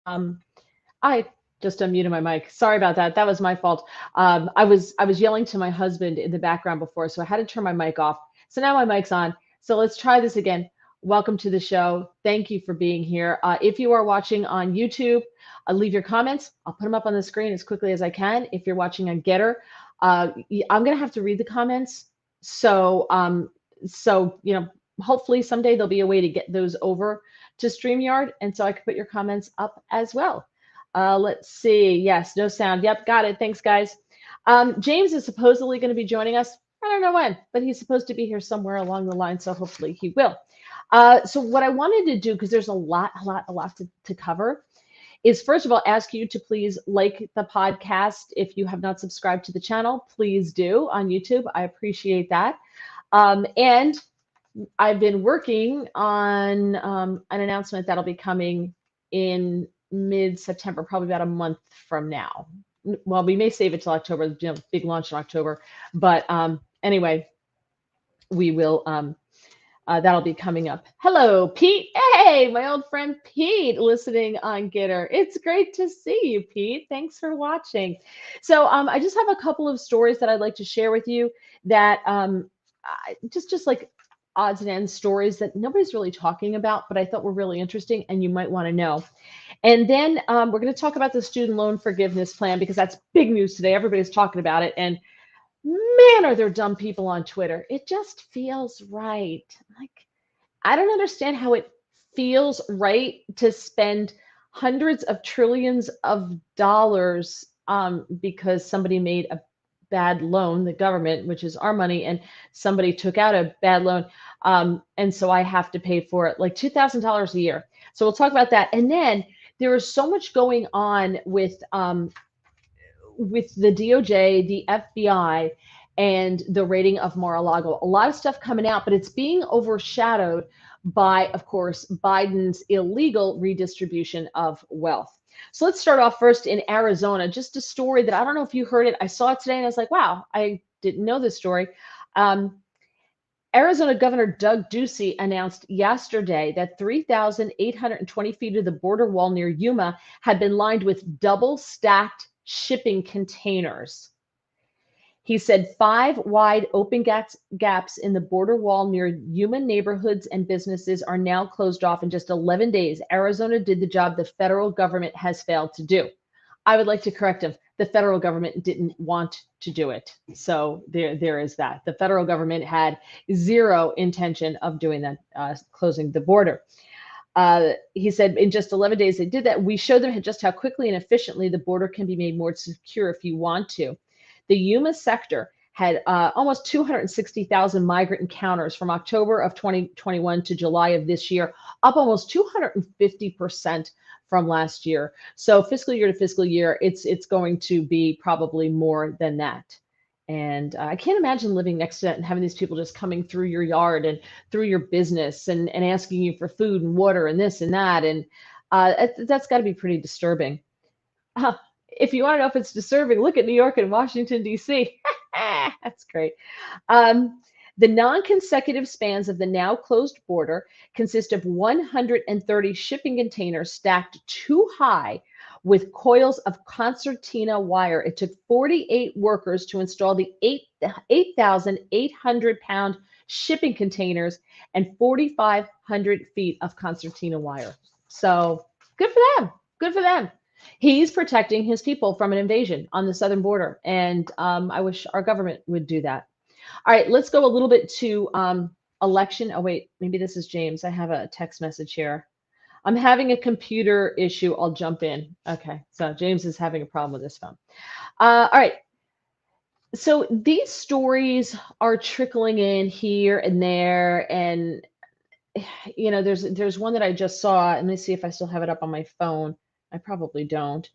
I just unmuted my mic. Sorry about that. That was my fault. I was yelling to my husband in the background before, so I had to turn my mic off. So now my mic's on. So let's try this again. Welcome to the show. Thank you for being here. If you are watching on YouTube, leave your comments. I'll put them up on the screen as quickly as I can. If you're watching on Getter, I'm gonna have to read the comments. So hopefully someday there'll be a way to get those over to StreamYard, and so I can put your comments up as well. Let's see. Yes, no sound. Yep, got it. Thanks, guys. James is supposedly going to be joining us. I don't know when, but he's supposed to be here somewhere along the line, so hopefully he will. So what I wanted to do, because there's a lot to cover, is first of all ask you to please like the podcast. If you have not subscribed to the channel, please do on YouTube. I appreciate that. And I've been working on an announcement that'll be coming in mid-September, probably about a month from now. Well, we may save it till October, big launch in October. But anyway, we will, that'll be coming up. Hello, Pete. Hey, my old friend Pete, listening on Getter. It's great to see you, Pete. Thanks for watching. So I just have a couple of stories that I'd like to share with you that just like odds and ends stories that nobody's really talking about, but I thought were really interesting and you might want to know. And then we're going to talk about the student loan forgiveness plan because that's big news today. Everybody's talking about it. And man, are there dumb people on Twitter. It just feels right. Like, I don't understand how it feels right to spend hundreds of trillions of dollars because somebody made a bad loan, the government, which is our money, and somebody took out a bad loan. And so I have to pay for it, like $2,000 a year. So we'll talk about that. And then there is so much going on with the DOJ, the FBI, and the rating of Mar-A-Lago. A lot of stuff coming out, but it's being overshadowed by, of course, Biden's illegal redistribution of wealth. So let's start off first in Arizona. Just a story that I don't know if you heard it. I saw it today and I was like, wow, I didn't know this story. Arizona Governor Doug Ducey announced yesterday that 3,820 feet of the border wall near Yuma had been lined with double-stacked shipping containers. He said 5 wide open gaps in the border wall near Yuma neighborhoods and businesses are now closed off in just 11 days. Arizona did the job the federal government has failed to do. I would like to correct him. The federal government didn't want to do it. So there is that. The federal government had zero intention of doing that, closing the border. He said in just 11 days they did that. We showed them just how quickly and efficiently the border can be made more secure if you want to. The Yuma sector had almost 260,000 migrant encounters from October of 2021 to July of this year, up almost 250% from last year. So fiscal year to fiscal year, it's going to be probably more than that. And I can't imagine living next to that and having these people just coming through your yard and through your business and asking you for food and water and this and that. And that's got to be pretty disturbing. If you want to know if it's disturbing, look at New York and Washington, D.C. That's great. The non-consecutive spans of the now closed border consist of 130 shipping containers stacked too high with coils of concertina wire. It took 48 workers to install the 8,800-pound shipping containers and 4,500 feet of concertina wire. So good for them. Good for them. He's protecting his people from an invasion on the southern border. And I wish our government would do that. All right, let's go a little bit to election. Oh, wait, maybe this is James. I have a text message here. I'm having a computer issue. I'll jump in. Okay, so James is having a problem with his phone. All right. So these stories are trickling in here and there. And, you know, there's one that I just saw. Let me see if I still have it up on my phone. I probably don't.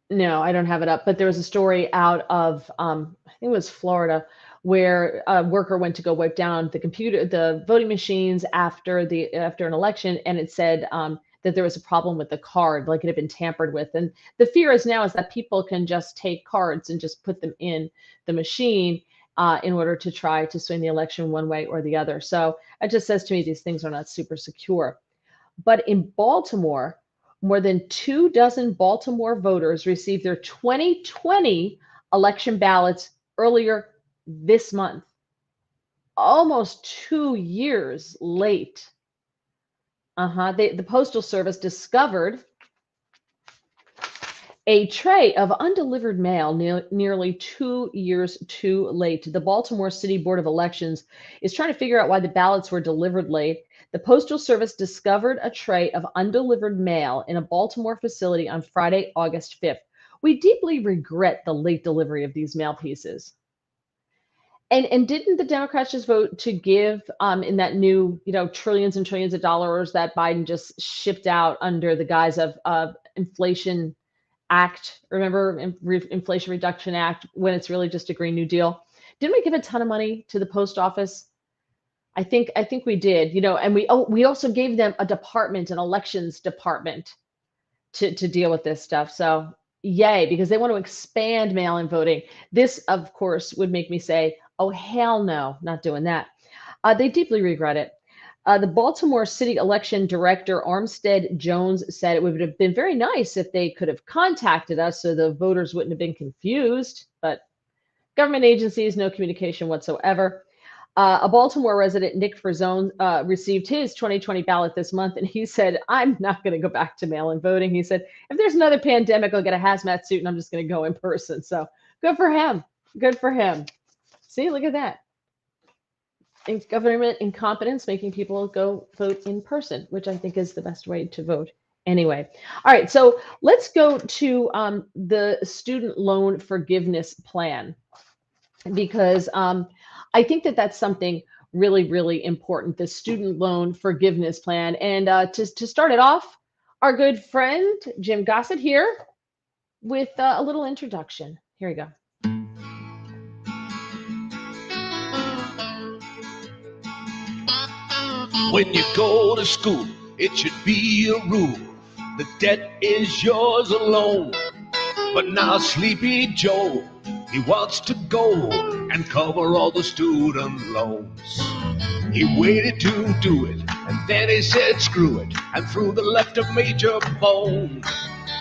No, I don't have it up, but there was a story out of, I think it was Florida, where a worker went to go wipe down the voting machines after an election, and it said that there was a problem with the card, like it had been tampered with. And the fear is that people can just take cards and just put them in the machine in order to try to swing the election one way or the other. So it just says to me these things are not super secure. But in Baltimore, more than 24 Baltimore voters received their 2020 election ballots earlier this month, almost 2 years late. The Postal Service discovered a tray of undelivered mail nearly 2 years too late. The Baltimore City Board of Elections is trying to figure out why the ballots were delivered late. The Postal Service discovered a tray of undelivered mail in a Baltimore facility on Friday, August 5th. We deeply regret the late delivery of these mail pieces. And didn't the Democrats just vote to give in that new, trillions and trillions of dollars that Biden just shipped out under the guise of Inflation Act? Remember, Inflation Reduction Act, when it's really just a Green New Deal? Didn't we give a ton of money to the post office? I think we did, and we also gave them a department, an elections department, to deal with this stuff. So yay, because they want to expand mail-in voting. This, of course, would make me say, oh, hell no, not doing that. They deeply regret it. The Baltimore City Election Director, Armstead Jones, said it would have been very nice if they could have contacted us so the voters wouldn't have been confused, but government agencies, no communication whatsoever. A Baltimore resident, Nick Frazone, received his 2020 ballot this month, and he said, I'm not going to go back to mail-in voting. He said, if there's another pandemic, I'll get a hazmat suit, and I'm just going to go in person. So good for him. Good for him. See, look at that. Government incompetence making people go vote in person, which I think is the best way to vote anyway. All right, so let's go to the student loan forgiveness plan, because I think that that's something really, really important, the student loan forgiveness plan. And to start it off, our good friend Jim Gossett here with a little introduction. Here we go. When you go to school, it should be a rule. The debt is yours alone. But now Sleepy Joe, he wants to go and cover all the student loans. He waited to do it, and then he said screw it, and threw the left a major bone.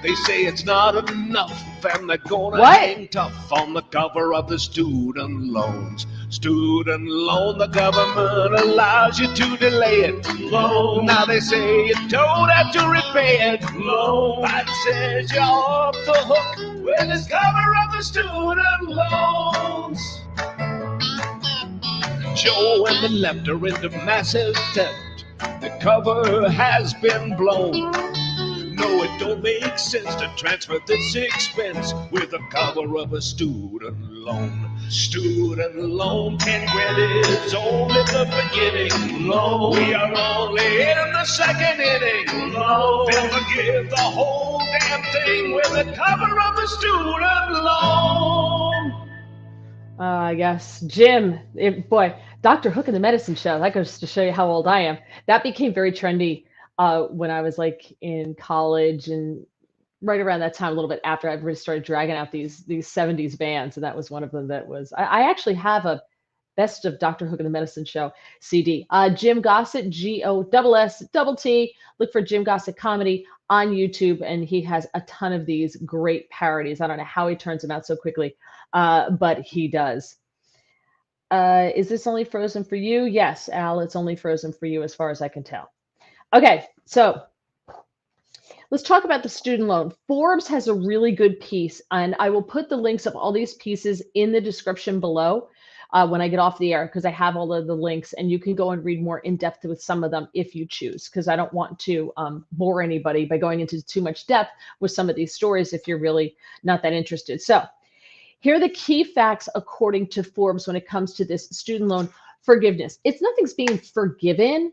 They say it's not enough, and they're gonna hang tough on the cover of the student loans. Student loan, the government allows you to delay it. Loan, now they say you don't have to repay it. Loan, that says you're off the hook with this cover of the student loans. Joe and the left are into massive debt. The cover has been blown. No, it don't make sense to transfer this expense with the cover of a student loan. Student loan, 10 credits, only the beginning. Loan, we are only in the second inning. Loan, they'll forgive the whole damn thing with the cover of a student loan. Yes, Jim, boy, Dr. Hook and the Medicine Show, that goes to show you how old I am. That became very trendy when I was like in college, and right around that time, a little bit after, I really started dragging out these 70s bands, and that was one of them. That was, I actually have a Best of Dr. Hook and the Medicine Show CD. Jim Gossett, GOSST. Look for Jim Gossett Comedy on YouTube, and he has a ton of these great parodies. I don't know how he turns them out so quickly, but he does. Is this only frozen for you? Yes, Al, it's only frozen for you as far as I can tell. Okay, so let's talk about the student loan. Forbes has a really good piece, and I will put the links of all these pieces in the description below when I get off the air, because I have all of the links, and you can go and read more in depth with some of them if you choose, because I don't want to bore anybody by going into too much depth with some of these stories if you're really not that interested. So here are the key facts according to Forbes when it comes to this student loan forgiveness. It's nothing's being forgiven.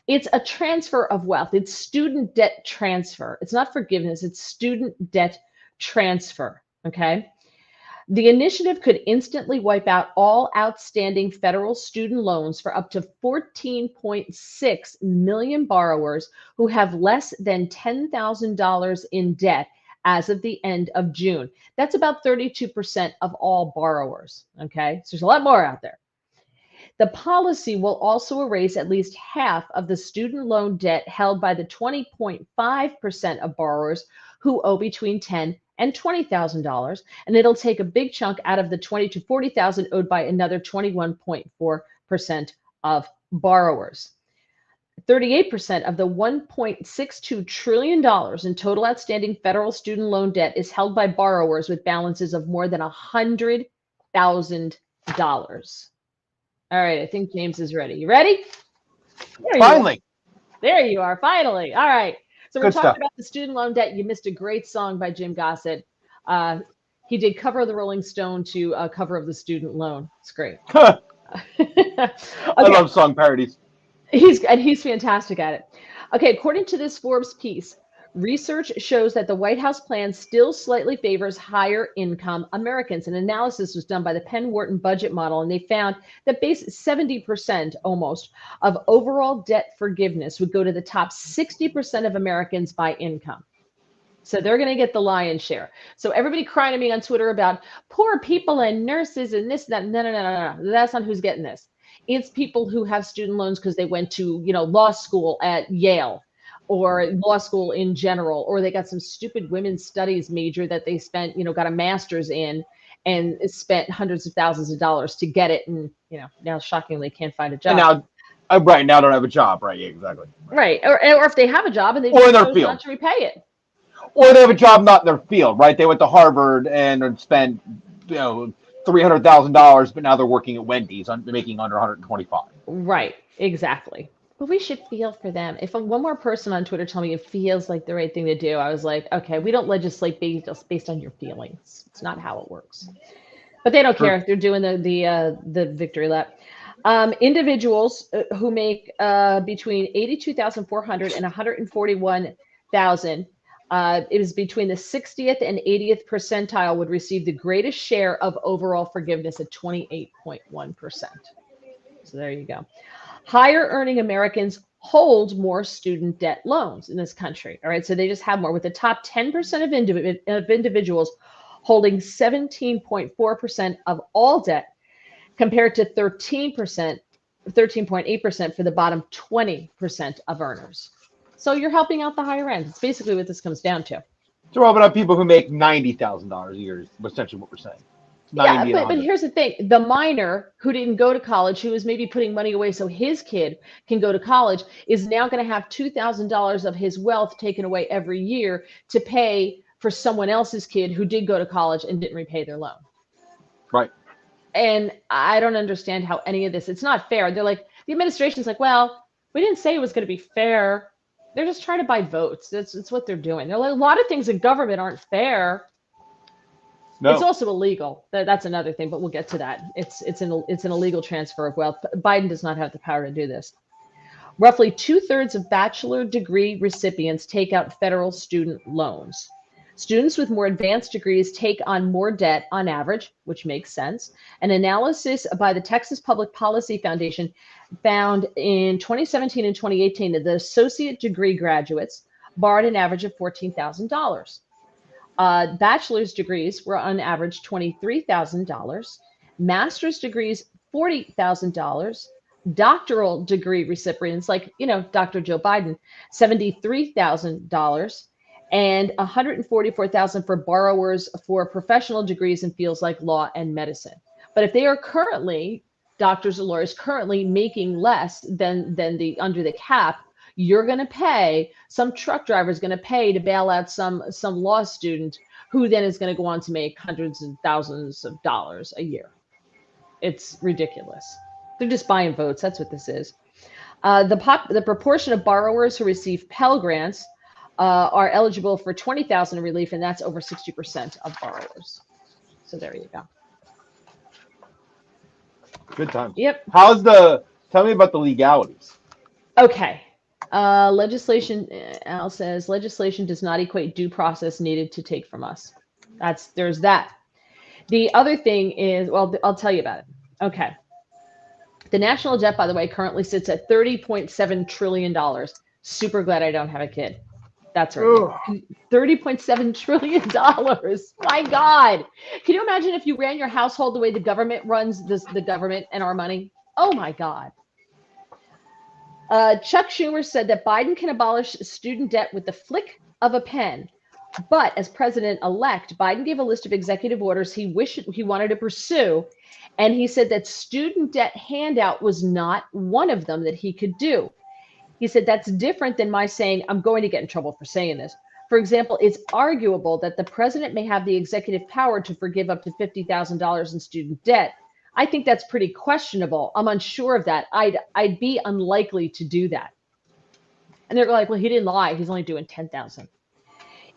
It's a transfer of wealth. It's student debt transfer. It's not forgiveness. It's student debt transfer, okay? The initiative could instantly wipe out all outstanding federal student loans for up to 14.6 million borrowers who have less than $10,000 in debt as of the end of June. That's about 32% of all borrowers, okay? So there's a lot more out there. The policy will also erase at least half of the student loan debt held by the 20.5% of borrowers who owe between $10,000 and $20,000, and it'll take a big chunk out of the $20,000 to $40,000 owed by another 21.4% of borrowers. 38% of the $1.62 trillion in total outstanding federal student loan debt is held by borrowers with balances of more than $100,000. All right, I think James is ready. You ready? Finally. There you are, finally. All right. So we're Good talking stuff. about the student loan debt. You missed a great song by Jim Gossett. He did cover of the Rolling Stone to cover of the student loan. It's great. I Okay. love song parodies. He's fantastic at it. Okay, according to this Forbes piece, research shows that the White House plan still slightly favors higher income Americans. An analysis was done by the Penn Wharton budget model, and they found that 70% almost of overall debt forgiveness would go to the top 60% of Americans by income. So they're going to get the lion's share. So everybody crying at me on Twitter about poor people and nurses and this, that, no. That's not who's getting this. It's people who have student loans because they went to, law school at Yale or law school in general, or they got some stupid women's studies major that they spent, got a master's in and spent hundreds of thousands of dollars to get it. And, now shockingly can't find a job. And now don't have a job. Right. Yeah, exactly. Right. Or if they have a job and they Or in their chose field. not to repay it. Or they have a job not in their field, right? They went to Harvard and spent, $300,000, but now they're working at Wendy's, making under 125. Right. Exactly. But we should feel for them. If one more person on Twitter told me it feels like the right thing to do, I was like, okay, we don't legislate based on your feelings. It's not how it works. But they don't care if they're doing the victory lap. Individuals who make between $82,400 and $141,000, it is between the 60th and 80th percentile would receive the greatest share of overall forgiveness at 28.1%. So there you go. Higher earning Americans hold more student debt loans in this country. All right. So they just have more, with the top 10% of individuals holding 17.4% of all debt compared to 13.8% for the bottom 20% of earners. So you're helping out the higher end. It's basically what this comes down to. So we're helping out people who make $90,000 a year is essentially what we're saying. Yeah, but here's the thing. The minor who didn't go to college, who is maybe putting money away so his kid can go to college, is now going to have $2,000 of his wealth taken away every year to pay for someone else's kid who did go to college and didn't repay their loan. Right. And I don't understand how any of this, it's not fair. They're like, the administration's like, well, we didn't say it was going to be fair. They're just trying to buy votes. That's what they're doing. They're like, a lot of things in government aren't fair. No. It's also illegal. That's another thing, but we'll get to that. It's an illegal transfer of wealth. Biden does not have the power to do this. Roughly 2/3 of bachelor degree recipients take out federal student loans. Students with more advanced degrees take on more debt on average, which makes sense. An analysis by the Texas Public Policy Foundation found in 2017 and 2018 that the associate degree graduates borrowed an average of $14,000. Bachelor's degrees were on average $23,000. Master's degrees, $40,000. Doctoral degree recipients, like, Dr. Joe Biden, $73,000. And $144,000 for borrowers for professional degrees in fields like law and medicine. But if they are currently, doctors or lawyers currently making less than the under the cap, you're going to pay, some truck driver is going to pay to bail out some law student who then is going to go on to make hundreds and thousands of dollars a year. It's ridiculous. They're just buying votes. That's what this is. The proportion of borrowers who receive Pell Grants are eligible for $20,000 in relief, and that's over 60% of borrowers. So there you go. Good time. Yep. Tell me about the legalities. Okay. Legislation, Al says, legislation does not equate due process needed to take from us. There's that. The other thing is, well, I'll tell you about it. Okay. The national debt, by the way, currently sits at $30.7 trillion. Super glad I don't have a kid. That's right. $30.7 trillion. My God. Can you imagine if you ran your household the way the government runs the government and our money? Oh my God. Chuck Schumer said that Biden can abolish student debt with the flick of a pen. But as president-elect, Biden gave a list of executive orders he wanted to pursue. And he said that student debt handout was not one of them that he could do. He said that's different than my saying, I'm going to get in trouble for saying this. For example, it's arguable that the president may have the executive power to forgive up to $50,000 in student debt. I think that's pretty questionable. I'm unsure of that. I'd be unlikely to do that. And they're like, well, he didn't lie. He's only doing 10,000.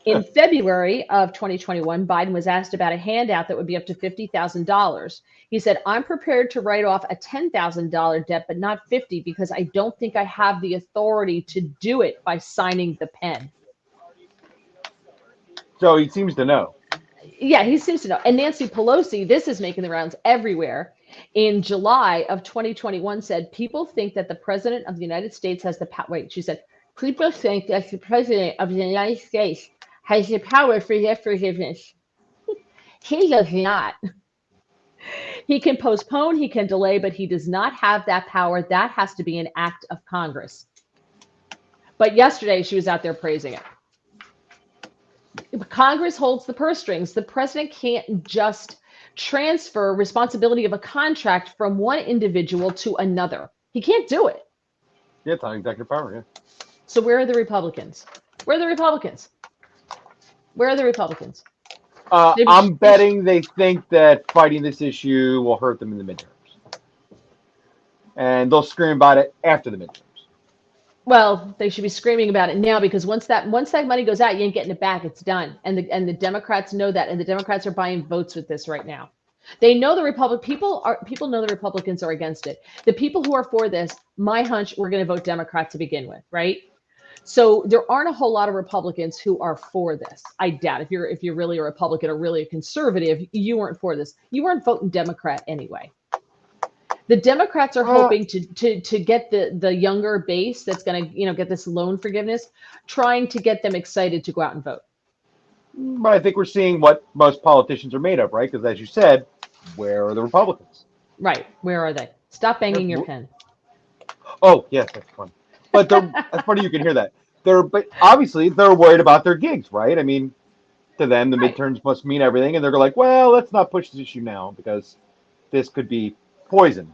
In February of 2021, Biden was asked about a handout that would be up to $50,000. He said, I'm prepared to write off a $10,000 debt, but not 50 because I don't think I have the authority to do it by signing the pen. So he seems to know. Yeah, he seems to know. And Nancy Pelosi, this is making the rounds everywhere, in July of 2021 said, people think that the president of the United States has the power. Wait, she said, people think that the president of the United States has the power for debt forgiveness. He does not. He can postpone, he can delay, but he does not have that power. That has to be an act of Congress. But yesterday she was out there praising it. Congress holds the purse strings. The president can't just transfer responsibility of a contract from one individual to another. He can't do it. Yeah, it's not executive power, yeah. So where are the Republicans? Where are the Republicans? Where are the Republicans? I'm betting they think that fighting this issue will hurt them in the midterms. And they'll scream about it after the midterms. Well, they should be screaming about it now, because once that money goes out, you ain't getting it back. It's done. And the Democrats know that, and the Democrats are buying votes with this right now. They know people know the Republicans are against it. The people who are for this, my hunch, we're going to vote Democrat to begin with, right? So there aren't a whole lot of Republicans who are for this. I doubt if you're really a Republican or really a conservative, you weren't for this. You weren't voting Democrat anyway. The Democrats are hoping to get the younger base that's going to get this loan forgiveness, trying to get them excited to go out and vote. But I think we're seeing what most politicians are made of, right? Because as you said, where are the Republicans? Right. Where are they? Stop banging your pen. Oh, yes, that's fun. But that's funny you can hear that. But obviously they're worried about their gigs, right? I mean, to them, the midterms must mean everything, and they're like, well, let's not push this issue now because this could be poison.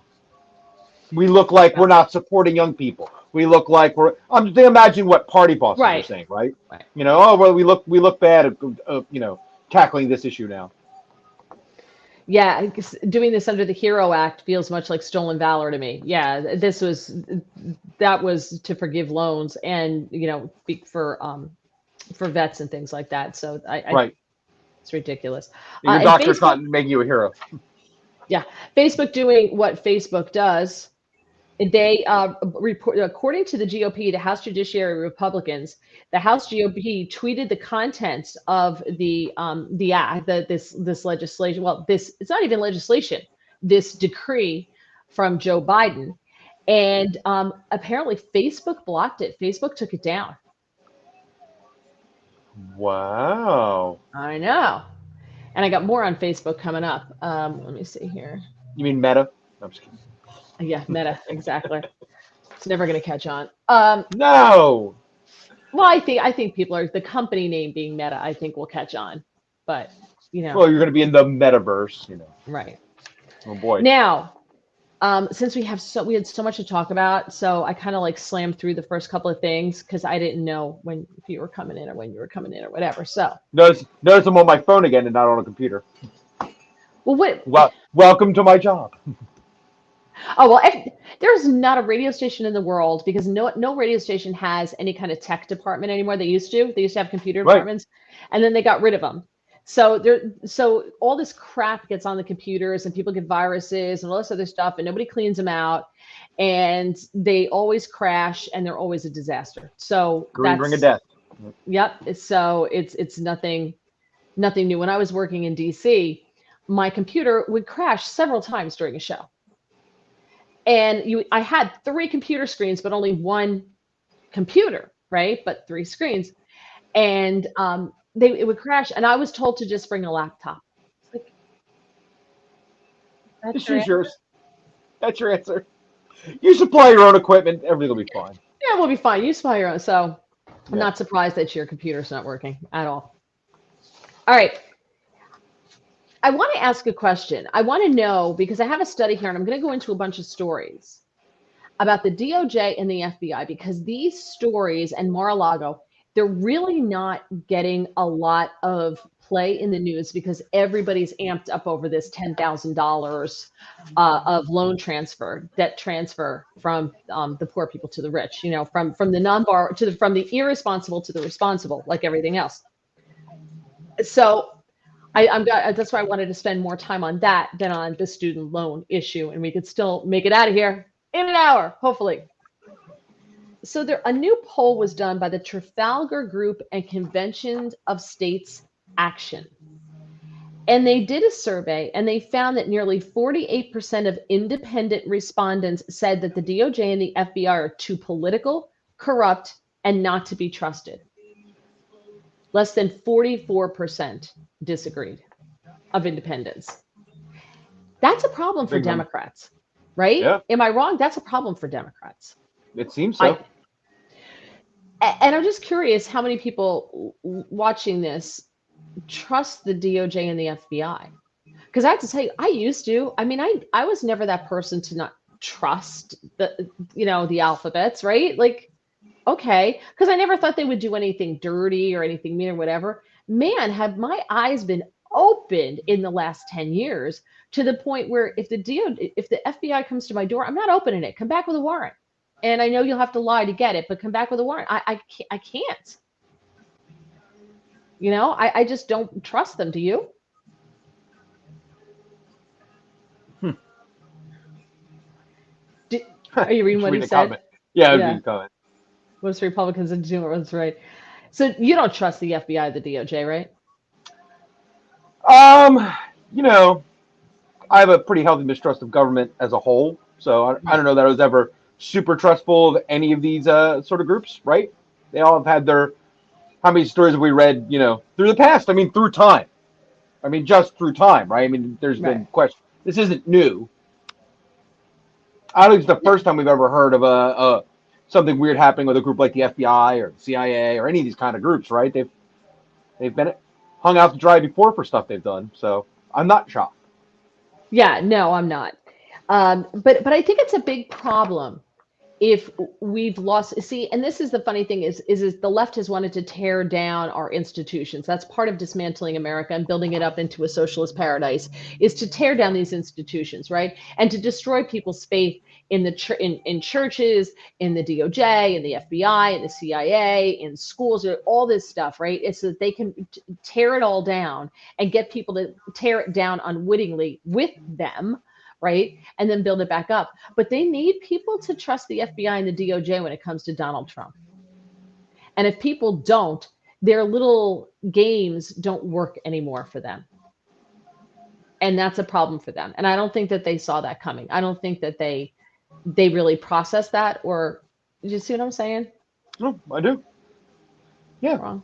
We look like we're not supporting young people. We look like we're. I'm just imagine what party bosses are saying, right? You know, oh well, we look bad at tackling this issue now. Yeah, doing this under the HERO Act feels much like stolen valor to me. Yeah, that was to forgive loans and for vets and things like that. So it's ridiculous. Your doctor's not making you a hero. Yeah, Facebook doing what Facebook does. They report, according to the GOP, the House Judiciary Republicans, the House GOP tweeted the contents of the act, this legislation. Well, it's not even legislation. This decree from Joe Biden, and apparently Facebook blocked it. Facebook took it down. Wow. I know. And I got more on Facebook coming up. Let me see here. You mean Meta? No, I'm just kidding. Yeah, Meta, exactly. It's never going to catch on. No. Well, I think people are, the company name being Meta, I think will catch on. But, Well, you're going to be in the metaverse, Right. Oh boy. Now, since we had so much to talk about, so I kind of slammed through the first couple of things because I didn't know if you were coming in or when you were coming in or whatever. So notice I'm on my phone again and not on a computer. Well, welcome to my job. Oh, well, there's not a radio station in the world, because no radio station has any kind of tech department anymore. They used to have computer departments, and then they got rid of them. So all this crap gets on the computers, and people get viruses and all this other stuff, and nobody cleans them out, and they always crash, and they're always a disaster. So Green ring of death. Yep. So it's nothing new. When I was working in DC, my computer would crash several times during a show. And I had 3 computer screens, but only 1 computer, right? But 3 screens. And it would crash. And I was told to just bring a laptop. It's like, Just use yours. That's your answer. You supply your own equipment, everything will be fine. Yeah, we'll be fine. You supply your own. So I'm Yeah. not surprised that your computer's not working at all. All right. I want to ask a question. I want to know, because I have a study here and I'm going to go into a bunch of stories about the DOJ and the FBI, because these stories and Mar-a-Lago, they're really not getting a lot of play in the news because everybody's amped up over this $10,000 of loan transfer, debt transfer from the poor people to the rich, you know, from the non-borrower to from the irresponsible to the responsible, like everything else. So that's why I wanted to spend more time on that than on the student loan issue, and we could still make it out of here in an hour, hopefully. So a new poll was done by the Trafalgar Group and Convention of States Action. And they did a survey and they found that nearly 48% of independent respondents said that the DOJ and the FBI are too political, corrupt, and not to be trusted. Less than 44% disagreed of independents. That's a problem for Democrats, right? Yeah. Am I wrong? That's a problem for Democrats. It seems so. And I'm just curious how many people watching this trust the DOJ and the FBI. Because I have to tell you, I used to. I mean, I was never that person to not trust the alphabets, right? Like, okay, because I never thought they would do anything dirty or anything mean or whatever. Man, have my eyes been opened in the last 10 years to the point where if the FBI comes to my door, I'm not opening it. Come back with a warrant. And I know you'll have to lie to get it, but come back with a warrant. I can't. You know, I just don't trust them. Do you? Are you reading what he said? Comment. Yeah, I was reading the comment. Most Republicans and doing what's right. So you don't trust the FBI, the DOJ, right? You know, I have a pretty healthy mistrust of government as a whole. So I don't know that I was ever super trustful of any of these sort of groups, right? They all have had their, how many stories have we read, you know, through the past? I mean, through time. I mean, just through time, right? I mean, there's been questions. This isn't new. I don't think it's the first time we've ever heard of something weird happening with a group like the FBI or the CIA or any of these kind of groups, right? They've been hung out to dry before for stuff they've done, so I'm not shocked. Yeah, no, I'm not. But I think it's a big problem if we've lost. See, and this is the funny thing is the left has wanted to tear down our institutions. That's part of dismantling America and building it up into a socialist paradise, is to tear down these institutions, right? And to destroy people's faith in the in churches, in the DOJ, in the FBI, in the CIA, in schools, all this stuff, right? It's so that they can tear it all down and get people to tear it down unwittingly with them, right? And then build it back up. But they need people to trust the FBI and the DOJ when it comes to Donald Trump. And if people don't, their little games don't work anymore for them. And that's a problem for them. And I don't think that they saw that coming. I don't think that they really processed that. Or, did you see what I'm saying? No, I do. Yeah. Wrong.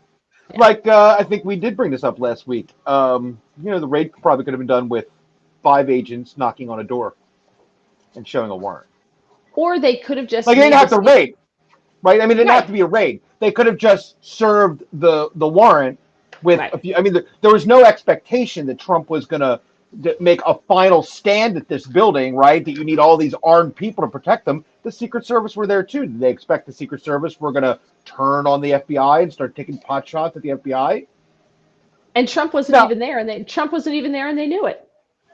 Yeah. Like, I think we did bring this up last week. You know, the raid probably could have been done with 5 agents knocking on a door and showing a warrant. Or they could have just... Like, they didn't have to raid, right? I mean, it didn't have to be a raid. They could have just served the warrant with a few... I mean, there was no expectation that Trump was going to make a final stand at this building, right? That you need all these armed people to protect them. The Secret Service were there, too. Did they expect the Secret Service were going to turn on the FBI and start taking pot shots at the FBI? And Trump wasn't even there, and they knew it.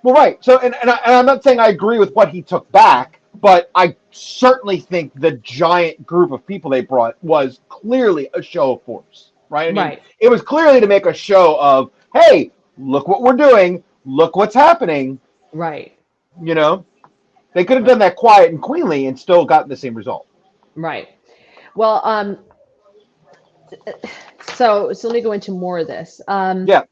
Well, right. So, and I'm not saying I agree with what he took back, but I certainly think the giant group of people they brought was clearly a show of force, right? I mean, it was clearly to make a show of, hey, look what we're doing, look what's happening. Right. You know, they could have done that quiet and queenly and still gotten the same result. Right. Well, so let me go into more of this. Yeah.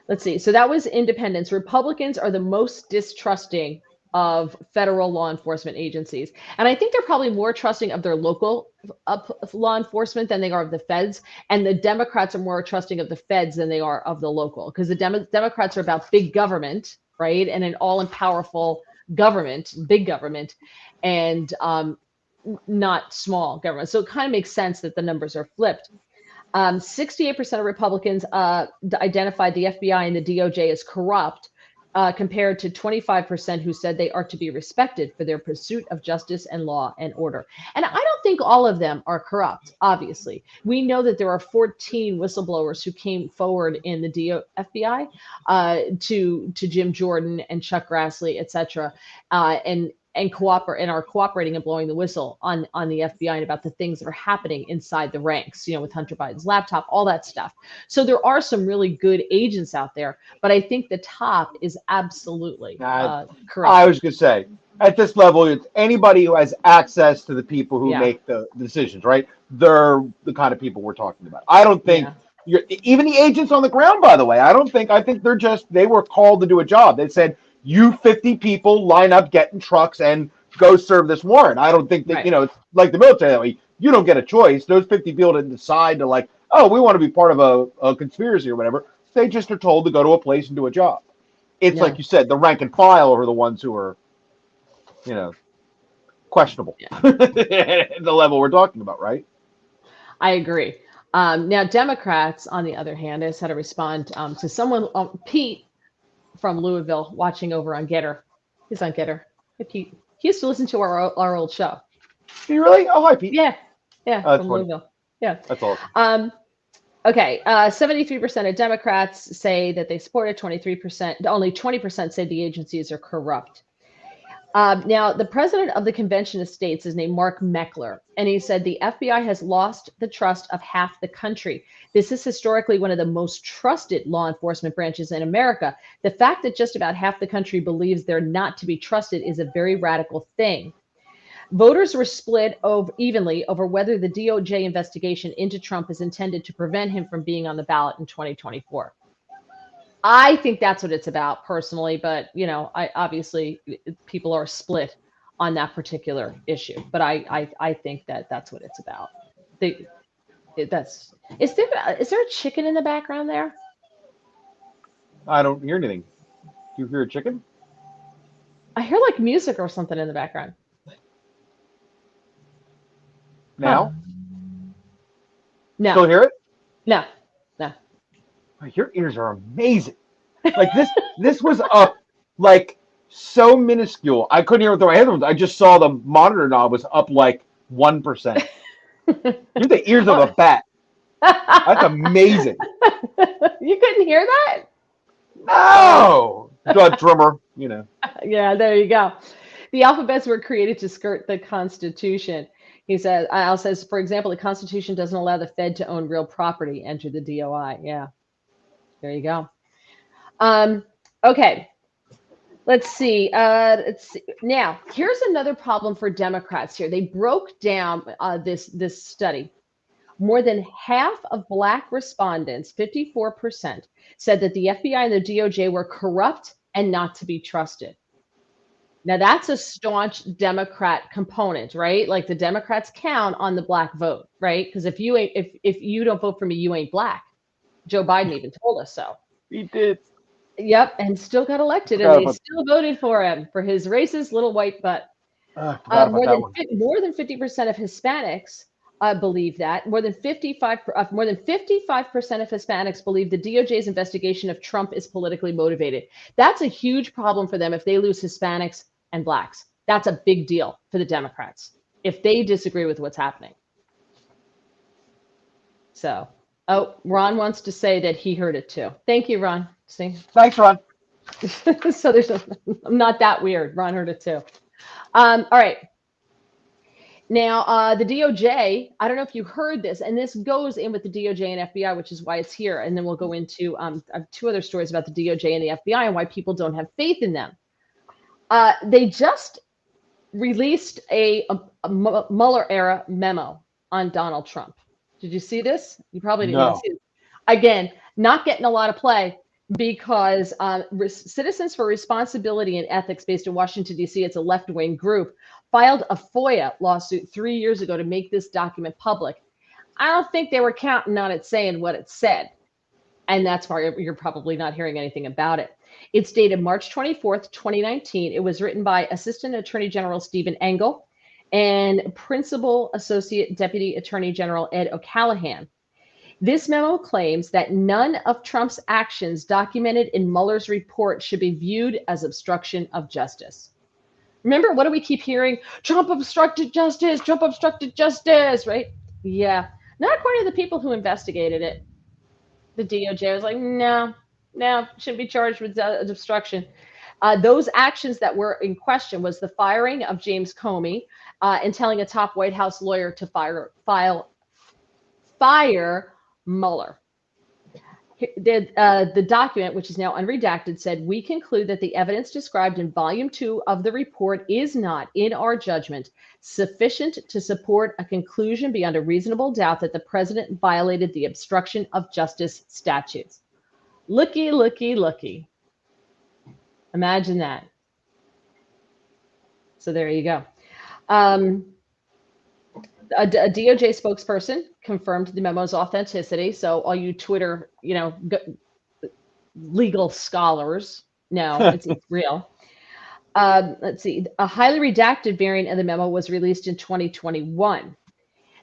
Let's see. So that was independents. Republicans are the most distrusting of federal law enforcement agencies. And I think they're probably more trusting of their local law enforcement than they are of the feds. And the Democrats are more trusting of the feds than they are of the local, because the Democrats are about big government, right? And an all-powerful government, big government, and not small government. So it kind of makes sense that the numbers are flipped. 68% of Republicans identified the FBI and the DOJ as corrupt, compared to 25% who said they are to be respected for their pursuit of justice and law and order. And I don't think all of them are corrupt, obviously. We know that there are 14 whistleblowers who came forward in the FBI to Jim Jordan and Chuck Grassley, et cetera, and are cooperating and blowing the whistle on the FBI and about the things that are happening inside the ranks, with Hunter Biden's laptop, all that stuff. So there are some really good agents out there, but I think the top is absolutely correct. I was going to say, at this level, it's anybody who has access to the people who make the decisions, right? They're the kind of people we're talking about. I don't think even the agents on the ground, by the way, I think they were called to do a job. They said, you 50 people line up, get in trucks, and go serve this warrant. I don't think that, it's like the military that way. You don't get a choice. Those 50 people didn't decide to we want to be part of a conspiracy or whatever. They just are told to go to a place and do a job. It's like you said, the rank and file are the ones who are, questionable. The level we're talking about, right? I agree. Now, Democrats, on the other hand, I just had to respond to someone, Pete, from Louisville, watching over on Getter. He's on Getter. He used to listen to our old show. Do you really? Oh, hi, Pete. Yeah, from funny. Louisville. Yeah, that's awesome. Okay, 73% of Democrats say that they support it. 23%, only 20% say the agencies are corrupt. Now, the president of the Convention of States is named Mark Meckler, and he said the FBI has lost the trust of half the country. This is historically one of the most trusted law enforcement branches in America. The fact that just about half the country believes they're not to be trusted is a very radical thing. Voters were split evenly over whether the DOJ investigation into Trump is intended to prevent him from being on the ballot in 2024. I think that's what it's about personally, but obviously people are split on that particular issue. But I think that's what it's about. Is there a chicken in the background there? I don't hear anything. Do you hear a chicken? I hear like music or something in the background. Now? Huh. No. Still hear it? No. Your ears are amazing. Like this was up so minuscule. I couldn't hear it with my headphones. I just saw the monitor knob was up 1%. You're the ears of a bat. That's amazing. You couldn't hear that? No. Drummer, Yeah, there you go. The alphabets were created to skirt the Constitution. He says, for example, the Constitution doesn't allow the Fed to own real property. Enter the DOI. Yeah. There you go. Okay. Let's see. Now, here's another problem for Democrats here. They broke down this study. More than half of Black respondents, 54%, said that the FBI and the DOJ were corrupt and not to be trusted. Now, that's a staunch Democrat component, right? Like the Democrats count on the Black vote, right? Because if you don't vote for me, you ain't Black. Joe Biden even told us so. He did. Yep, and still got elected, and they still voted for him for his racist little white butt. More than 50% of Hispanics believe that. More than 55% of Hispanics believe the DOJ's investigation of Trump is politically motivated. That's a huge problem for them if they lose Hispanics and Blacks. That's a big deal for the Democrats if they disagree with what's happening. So, Ron wants to say that he heard it too. Thank you, Ron. See? Thanks, Ron. So I'm not that weird. Ron heard it too. All right. Now, the DOJ, I don't know if you heard this, and this goes in with the DOJ and FBI, which is why it's here. And then we'll go into I have two other stories about the DOJ and the FBI and why people don't have faith in them. They just released a Mueller-era memo on Donald Trump. Did you see this? You probably didn't even see it. Again, not getting a lot of play because Citizens for Responsibility and Ethics based in Washington, D.C., it's a left-wing group, filed a FOIA lawsuit 3 years ago to make this document public. I don't think they were counting on it saying what it said. And that's why you're probably not hearing anything about it. It's dated March 24th, 2019. It was written by Assistant Attorney General Stephen Engel and Principal Associate Deputy Attorney General Ed O'Callaghan. This memo claims that none of Trump's actions documented in Mueller's report should be viewed as obstruction of justice. Remember, what do we keep hearing? Trump obstructed justice, right? Yeah, not according to the people who investigated it. The DOJ was like, no, shouldn't be charged with obstruction. Those actions that were in question was the firing of James Comey and telling a top White House lawyer to fire Mueller. The document, which is now unredacted, said, we conclude that the evidence described in Volume 2 of the report is not, in our judgment, sufficient to support a conclusion beyond a reasonable doubt that the president violated the obstruction of justice statutes. Looky, looky, looky. Imagine that. So there you go. A DOJ spokesperson confirmed the memo's authenticity. So all you Twitter, legal scholars know it's real. Let's see. A highly redacted variant of the memo was released in 2021.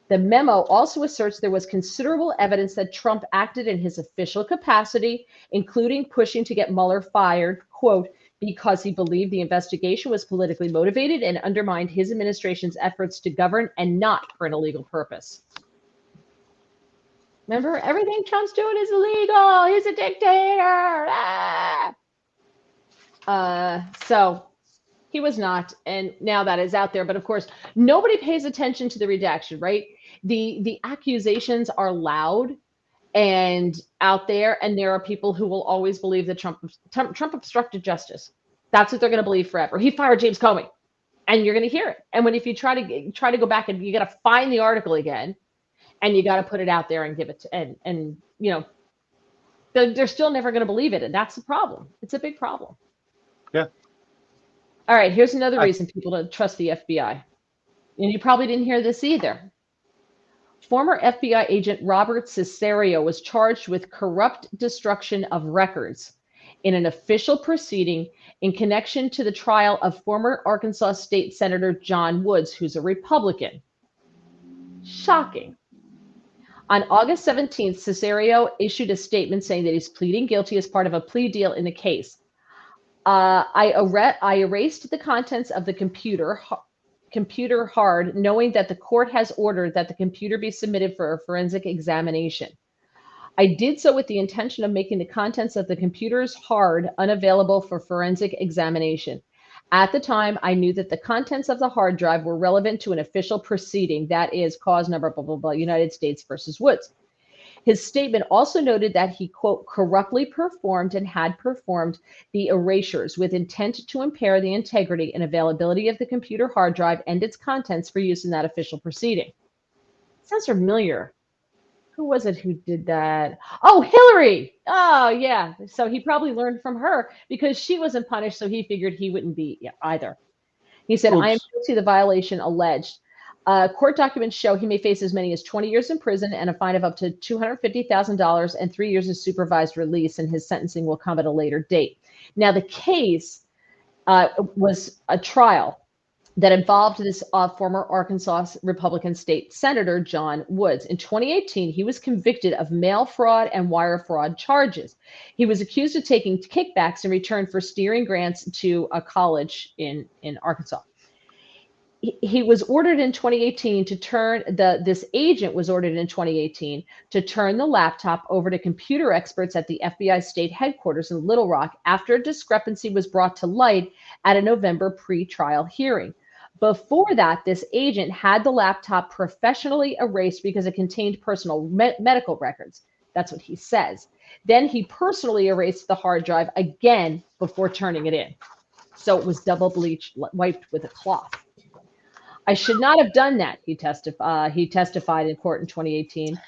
The memo also asserts there was considerable evidence that Trump acted in his official capacity, including pushing to get Mueller fired, quote, because he believed the investigation was politically motivated and undermined his administration's efforts to govern and not for an illegal purpose. Remember, everything Trump's doing is illegal. He's a dictator. So he was not, and now that is out there. But of course, nobody pays attention to the redaction, right? The accusations are loud and out there, and there are people who will always believe that Trump obstructed justice. That's what they're going to believe forever. He fired James Comey, and you're going to hear it. And if you try to go back, and you got to find the article again, and you got to put it out there and give it to, and they're still never going to believe it, and that's the problem. It's a big problem. Yeah. All right. Here's another reason people don't trust the FBI, and you probably didn't hear this either. Former FBI agent Robert Cesario was charged with corrupt destruction of records in an official proceeding in connection to the trial of former Arkansas State Senator John Woods, who's a Republican. Shocking. On August 17th, Cesario issued a statement saying that he's pleading guilty as part of a plea deal in the case. I erased the contents of the computer hard, knowing that the court has ordered that the computer be submitted for a forensic examination. I did so with the intention of making the contents of the computer's hard unavailable for forensic examination. At the time, I knew that the contents of the hard drive were relevant to an official proceeding, that is, cause number, blah, blah, blah, United States versus Woods. His statement also noted that he, quote, corruptly performed and had performed the erasures with intent to impair the integrity and availability of the computer hard drive and its contents for use in that official proceeding. Sounds familiar. Who was it who did that? Oh, Hillary. Oh, yeah. So he probably learned from her because she wasn't punished, so he figured he wouldn't be either. He said, I am guilty of the violation alleged. Court documents show he may face as many as 20 years in prison and a fine of up to $250,000 and 3 years of supervised release, and his sentencing will come at a later date. Now, the case was a trial that involved this former Arkansas Republican state senator, John Woods. In 2018, he was convicted of mail fraud and wire fraud charges. He was accused of taking kickbacks in return for steering grants to a college in Arkansas. He was ordered in 2018 to turn this agent was ordered in 2018 to turn the laptop over to computer experts at the FBI state headquarters in Little Rock after a discrepancy was brought to light at a November pre-trial hearing. Before that, this agent had the laptop professionally erased because it contained personal medical records. That's what he says. Then he personally erased the hard drive again before turning it in. So it was double bleached, wiped with a cloth. I should not have done that, he testified in court in 2018.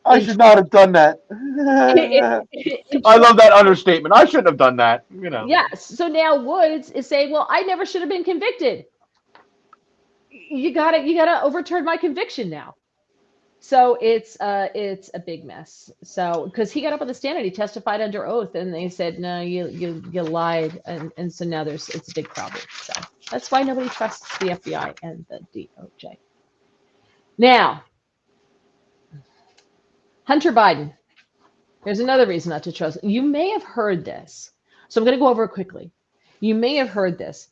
I should not have done that. I love that understatement. I shouldn't have done that. Yes. So now Woods is saying, well, I never should have been convicted. You gotta overturn my conviction now. So it's a big mess. So because he got up on the stand and he testified under oath, and they said no, you lied, and so now it's a big problem. So that's why nobody trusts the FBI and the DOJ. Now, Hunter Biden. There's another reason not to trust. You may have heard this, so I'm going to go over it quickly. You may have heard this.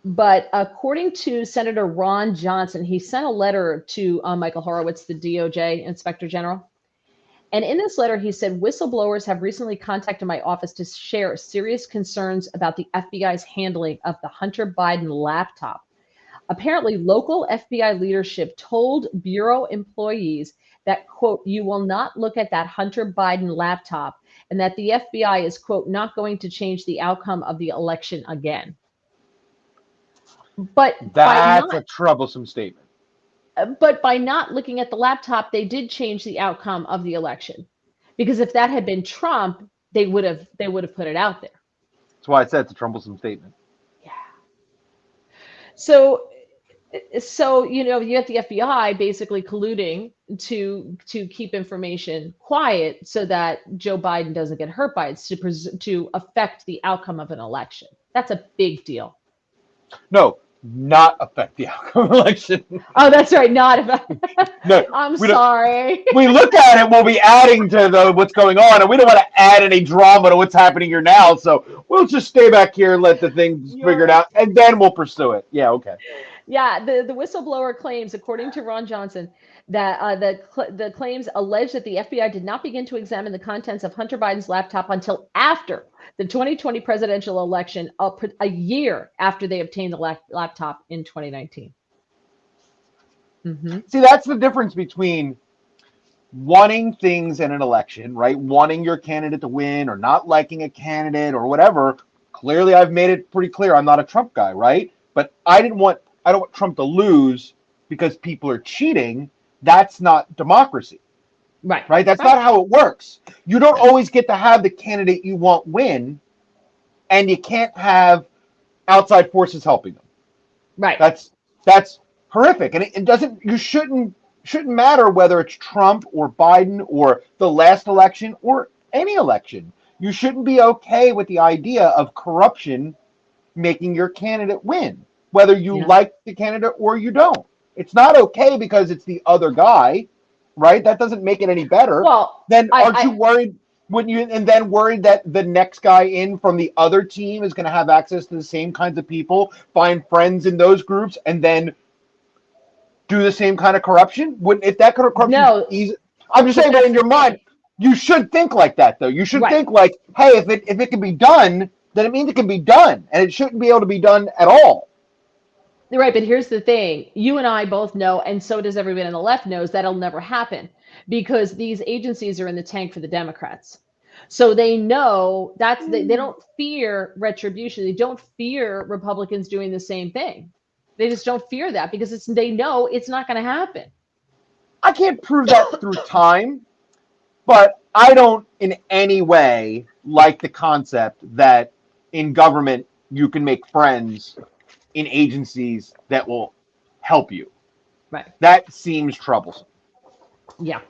But according to Senator Ron Johnson, he sent a letter to Michael Horowitz, the DOJ Inspector General. And in this letter, he said, whistleblowers have recently contacted my office to share serious concerns about the FBI's handling of the Hunter Biden laptop. Apparently, local FBI leadership told Bureau employees that, quote, you will not look at that Hunter Biden laptop, and that the FBI is, quote, not going to change the outcome of the election again. But that's a troublesome statement. But by not looking at the laptop, they did change the outcome of the election. Because if that had been Trump, they would have put it out there. That's why I said it's a troublesome statement. Yeah. So you know, you have the FBI basically colluding to keep information quiet so that Joe Biden doesn't get hurt by it, to affect the outcome of an election. That's a big deal. No, not affect the outcome of the election. Oh, that's right, not affect. No, I'm sorry. We look at it, we'll be adding to what's going on, and we don't want to add any drama to what's happening here now, so we'll just stay back here and let the things figured out, and then we'll pursue it. Yeah, okay. Yeah, the whistleblower claims, according to Ron Johnson, that the claims allege that the FBI did not begin to examine the contents of Hunter Biden's laptop until after the 2020 presidential election, a year after they obtained the laptop in 2019. Mm-hmm. See, that's the difference between wanting things in an election, right? Wanting your candidate to win or not liking a candidate or whatever. Clearly, I've made it pretty clear I'm not a Trump guy, right? But I don't want Trump to lose because people are cheating. That's not democracy. Right? That's not how it works. You don't always get to have the candidate you want win, and you can't have outside forces helping them. Right. That's horrific. And it doesn't, you shouldn't matter whether it's Trump or Biden or the last election or any election. You shouldn't be okay with the idea of corruption making your candidate win, whether you like the candidate or you don't. It's not okay because it's the other guy, right? That doesn't make it any better. Well, then aren't you worried? Worried that the next guy in from the other team is going to have access to the same kinds of people, find friends in those groups, and then do the same kind of corruption? If that kind of corruption is easy, I'm just saying that in your mind, you should think like that, though. You should think like, hey, if it can be done, then it means it can be done, and it shouldn't be able to be done at all. Right, but here's the thing. You and I both know, and so does everybody on the left knows, that'll never happen because these agencies are in the tank for the Democrats. So they know they don't fear retribution. They don't fear Republicans doing the same thing. They just don't fear that because they know it's not going to happen. I can't prove that through time, but I don't in any way like the concept that in government you can make friends in agencies that will help you. Right. That seems troublesome. Yeah.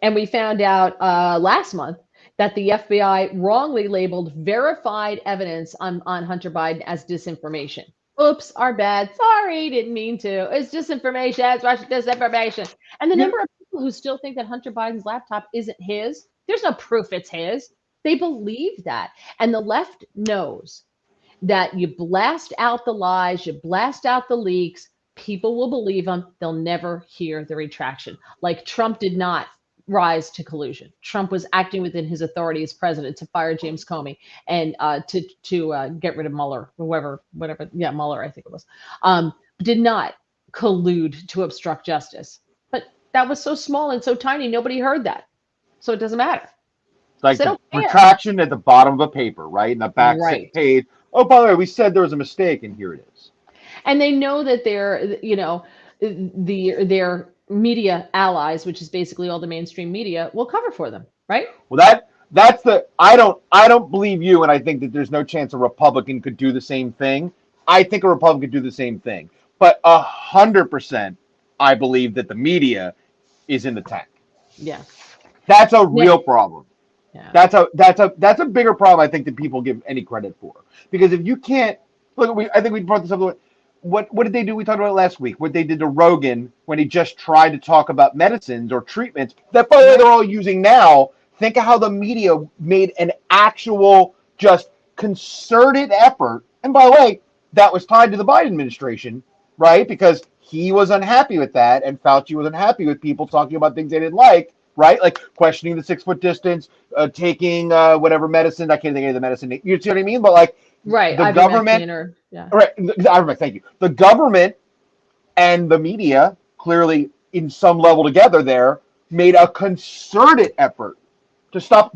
And we found out last month that the FBI wrongly labeled verified evidence on Hunter Biden as disinformation. Oops, our bad. Sorry, didn't mean to. It's disinformation. It's Russian disinformation. And the number of people who still think that Hunter Biden's laptop isn't his, there's no proof it's his. They believe that. And the left knows that you blast out the lies, you blast out the leaks, people will believe them. They'll never hear the retraction. Like Trump did not rise to collusion. Trump was acting within his authority as president to fire James Comey and to get rid of Mueller, whatever, Mueller, I think it was, did not collude to obstruct justice. But that was so small and so tiny, nobody heard that. So it doesn't matter. Like the retraction at the bottom of a paper, right? In the back page. Oh, by the way, we said there was a mistake, and here it is. And they know that their media allies, which is basically all the mainstream media, will cover for them, right? Well, that's the I don't believe you, and I think that there's no chance a Republican could do the same thing. I think a Republican could do the same thing, but 100%, I believe that the media is in the tank. Yeah. That's a real problem. Yeah. That's a bigger problem, I think, than people give any credit for. Because if you can't look, I think we brought this up. What did they do? We talked about it last week. What they did to Rogan when he just tried to talk about medicines or treatments that, by the way, they're all using now. Think of how the media made an actual, just concerted effort. And by the way, that was tied to the Biden administration, right? Because he was unhappy with that, and Fauci was unhappy with people talking about things they didn't like, right? Like questioning the 6-foot distance, taking whatever medicine. I can't think of the medicine. You see what I mean? But like, Right. the government, yeah. right? Thank you. The government and the media, clearly in some level together, there made a concerted effort to stop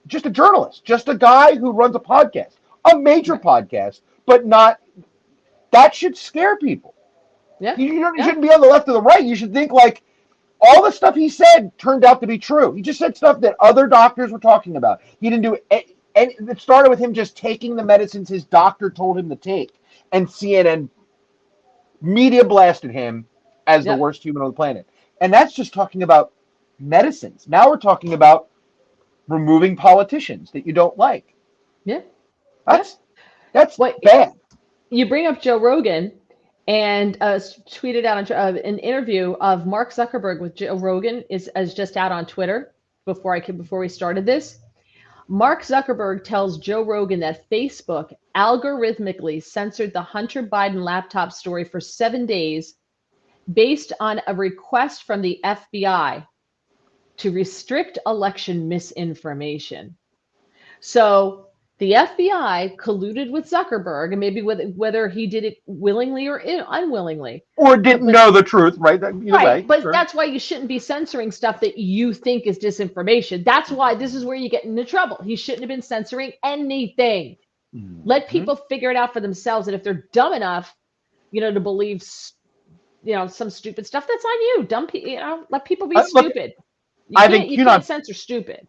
just a journalist, just a guy who runs a podcast, a major podcast, but not. That should scare people. Yeah. You shouldn't be on the left or the right. You should think like all the stuff he said turned out to be true. He just said stuff that other doctors were talking about. He didn't do it. And it started with him just taking the medicines his doctor told him to take. And CNN media blasted him as the worst human on the planet. And that's just talking about medicines. Now we're talking about removing politicians that you don't like. Yeah. That's bad. You bring up Joe Rogan and tweeted out an interview of Mark Zuckerberg with Joe Rogan is just out on Twitter before we started this. Mark Zuckerberg tells Joe Rogan that Facebook algorithmically censored the Hunter Biden laptop story for 7 days based on a request from the FBI to restrict election misinformation. So the FBI colluded with Zuckerberg, and maybe whether he did it willingly or unwillingly. Or didn't know the truth, right? Either way, but sure. That's why you shouldn't be censoring stuff that you think is disinformation. That's why this is where you get into trouble. He shouldn't have been censoring anything. Mm-hmm. Let people figure it out for themselves. And if they're dumb enough, to believe, some stupid stuff, that's on you. Let people be stupid. You can't censor stupid.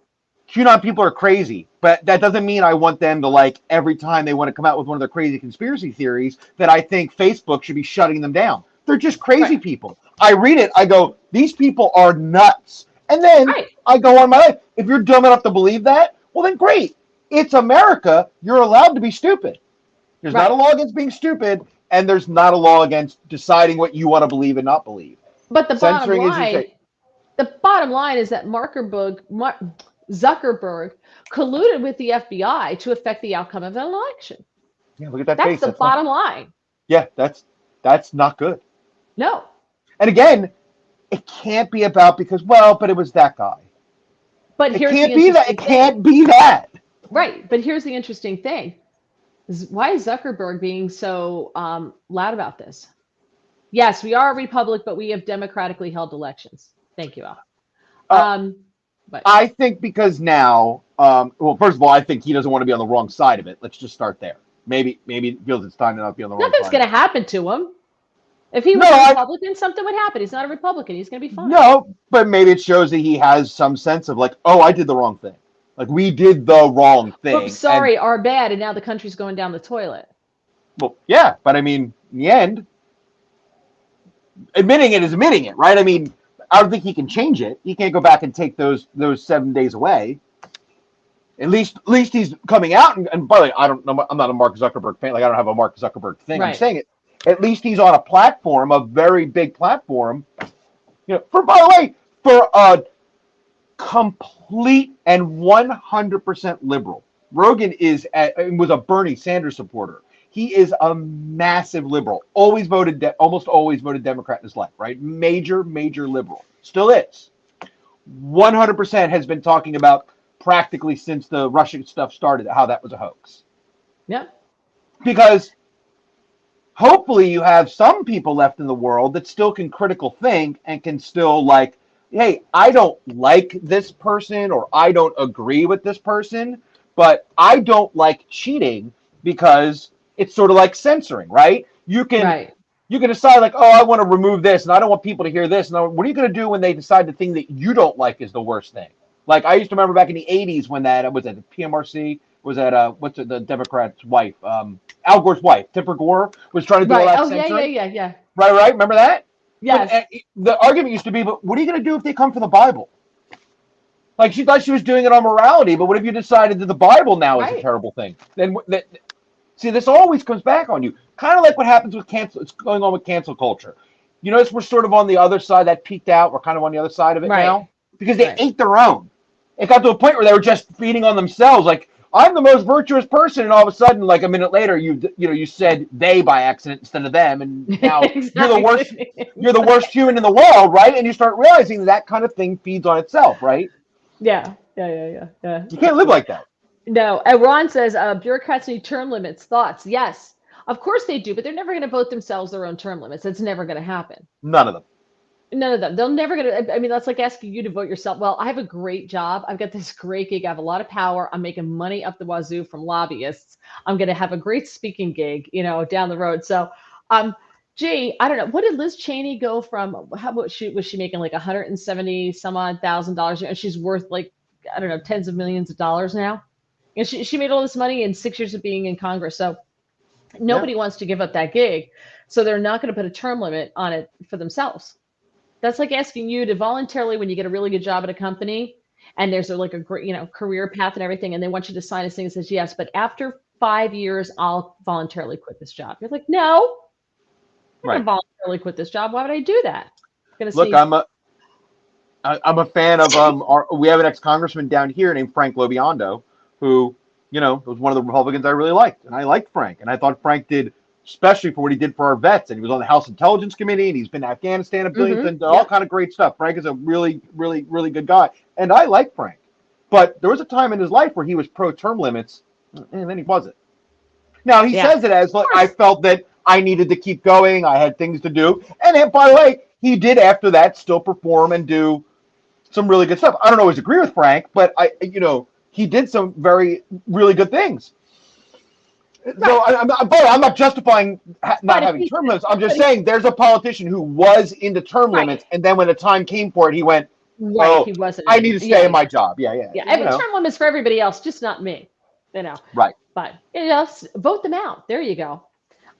QAnon people are crazy, but that doesn't mean I want them to every time they want to come out with one of their crazy conspiracy theories that I think Facebook should be shutting them down. They're just crazy people. I read it, I go, these people are nuts. And then I go on my life. If you're dumb enough to believe that, well then great. It's America. You're allowed to be stupid. There's not a law against being stupid, and there's not a law against deciding what you want to believe and not believe. But the bottom line is that Zuckerberg colluded with the FBI to affect the outcome of an election. Yeah, look at that. That's the bottom line. Yeah, that's not good. No. And again, it can't be about but it was that guy. But it can't be that. It can't be that. Right. But here's the interesting thing: why is Zuckerberg being so loud about this? Yes, we are a republic, but we have democratically held elections. Thank you, Al. But I think because now, first of all, I think he doesn't want to be on the wrong side of it. Let's just start there. Maybe it feels it's time to not be on the wrong side. Nothing's going to happen to him. If he was a Republican, something would happen. He's not a Republican. He's going to be fine. No, but maybe it shows that he has some sense of I did the wrong thing. We did the wrong thing. Oops, sorry, our bad, and now the country's going down the toilet. Well, yeah, but I mean, in the end, admitting it is admitting it, right? I mean, I don't think he can change it. He can't go back and take those 7 days away. At least he's coming out. And by the way, I don't know. I'm not a Mark Zuckerberg fan. I don't have a Mark Zuckerberg thing. Right. I'm saying it. At least he's on a platform, a very big platform. For a complete and 100% liberal. Rogan was a Bernie Sanders supporter. He is a massive liberal. Almost always voted Democrat in his life, right? Major liberal. Still is. 100% has been talking about practically since the Russia stuff started, how that was a hoax. Yeah. Because hopefully you have some people left in the world that still can critical think and can still hey, I don't like this person or I don't agree with this person, but I don't like cheating because it's sort of like censoring, right? You can decide I want to remove this and I don't want people to hear this. And what are you going to do when they decide the thing that you don't like is the worst thing? I used to remember back in the 80s when that was at the PMRC, was that the Democrat's wife, Al Gore's wife, Tipper Gore, was trying to do all that censoring. Yeah. Right. Remember that? Yes. But the argument used to be, but what are you going to do if they come for the Bible? Like, she thought she was doing it on morality, but what if you decided that the Bible now is a Right. terrible thing? Then see, this always comes back on you. Kind of like what happens with cancel. It's going on with cancel culture. You notice we're sort of on the other side that peaked out. We're kind of on the other side of it Right. now because they Right. ate their own. It got to a point where they were just feeding on themselves. Like, I'm the most virtuous person, and all of a sudden, like a minute later, you said they by accident instead of them, and now you're the worst. You're the worst human in the world, right? And you start realizing that kind of thing feeds on itself, right? Yeah. You can't live like that. No. And Ron says bureaucrats need term limits. Thoughts? Yes, of course they do, but they're never going to vote themselves their own term limits. It's never going to happen. None of them. None of them. They'll never going to. I mean, that's like asking you to vote yourself. Well, I have a great job. I've got this great gig. I have a lot of power. I'm making money up the wazoo from lobbyists. I'm going to have a great speaking gig, down the road. So, gee, I don't know. What did Liz Cheney go from? How much was she making? Like 170 some odd $1,000, and she's worth like, I don't know, tens of millions of dollars now. And she made all this money in 6 years of being in Congress. So nobody wants to give up that gig. So they're not going to put a term limit on it for themselves. That's like asking you to voluntarily, when you get a really good job at a company and there's like a great, career path and everything, and they want you to sign a thing that says, yes, but after 5 years, I'll voluntarily quit this job. You're like, no, I'm going to voluntarily quit this job. Why would I do that? Look, I'm a fan of we have an ex-congressman down here named Frank Lobiondo, who was one of the Republicans I really liked, and I liked Frank, and I thought Frank did, especially for what he did for our vets, and he was on the House Intelligence Committee, and he's been to Afghanistan a billion times, all kind of great stuff. Frank is a really, really, really good guy, and I like Frank, but there was a time in his life where he was pro-term limits, and then he wasn't. Now he says it as like, I felt that I needed to keep going, I had things to do, and then, by the way, he did after that still perform and do some really good stuff. I don't always agree with Frank, but he did some really good things. So I'm not justifying not having term limits. I'm just saying there's a politician who was into term limits, and then when the time came for it, he went, he wasn't. I need to stay in my job. Yeah. And term limits for everybody else, just not me. Right. But vote them out. There you go.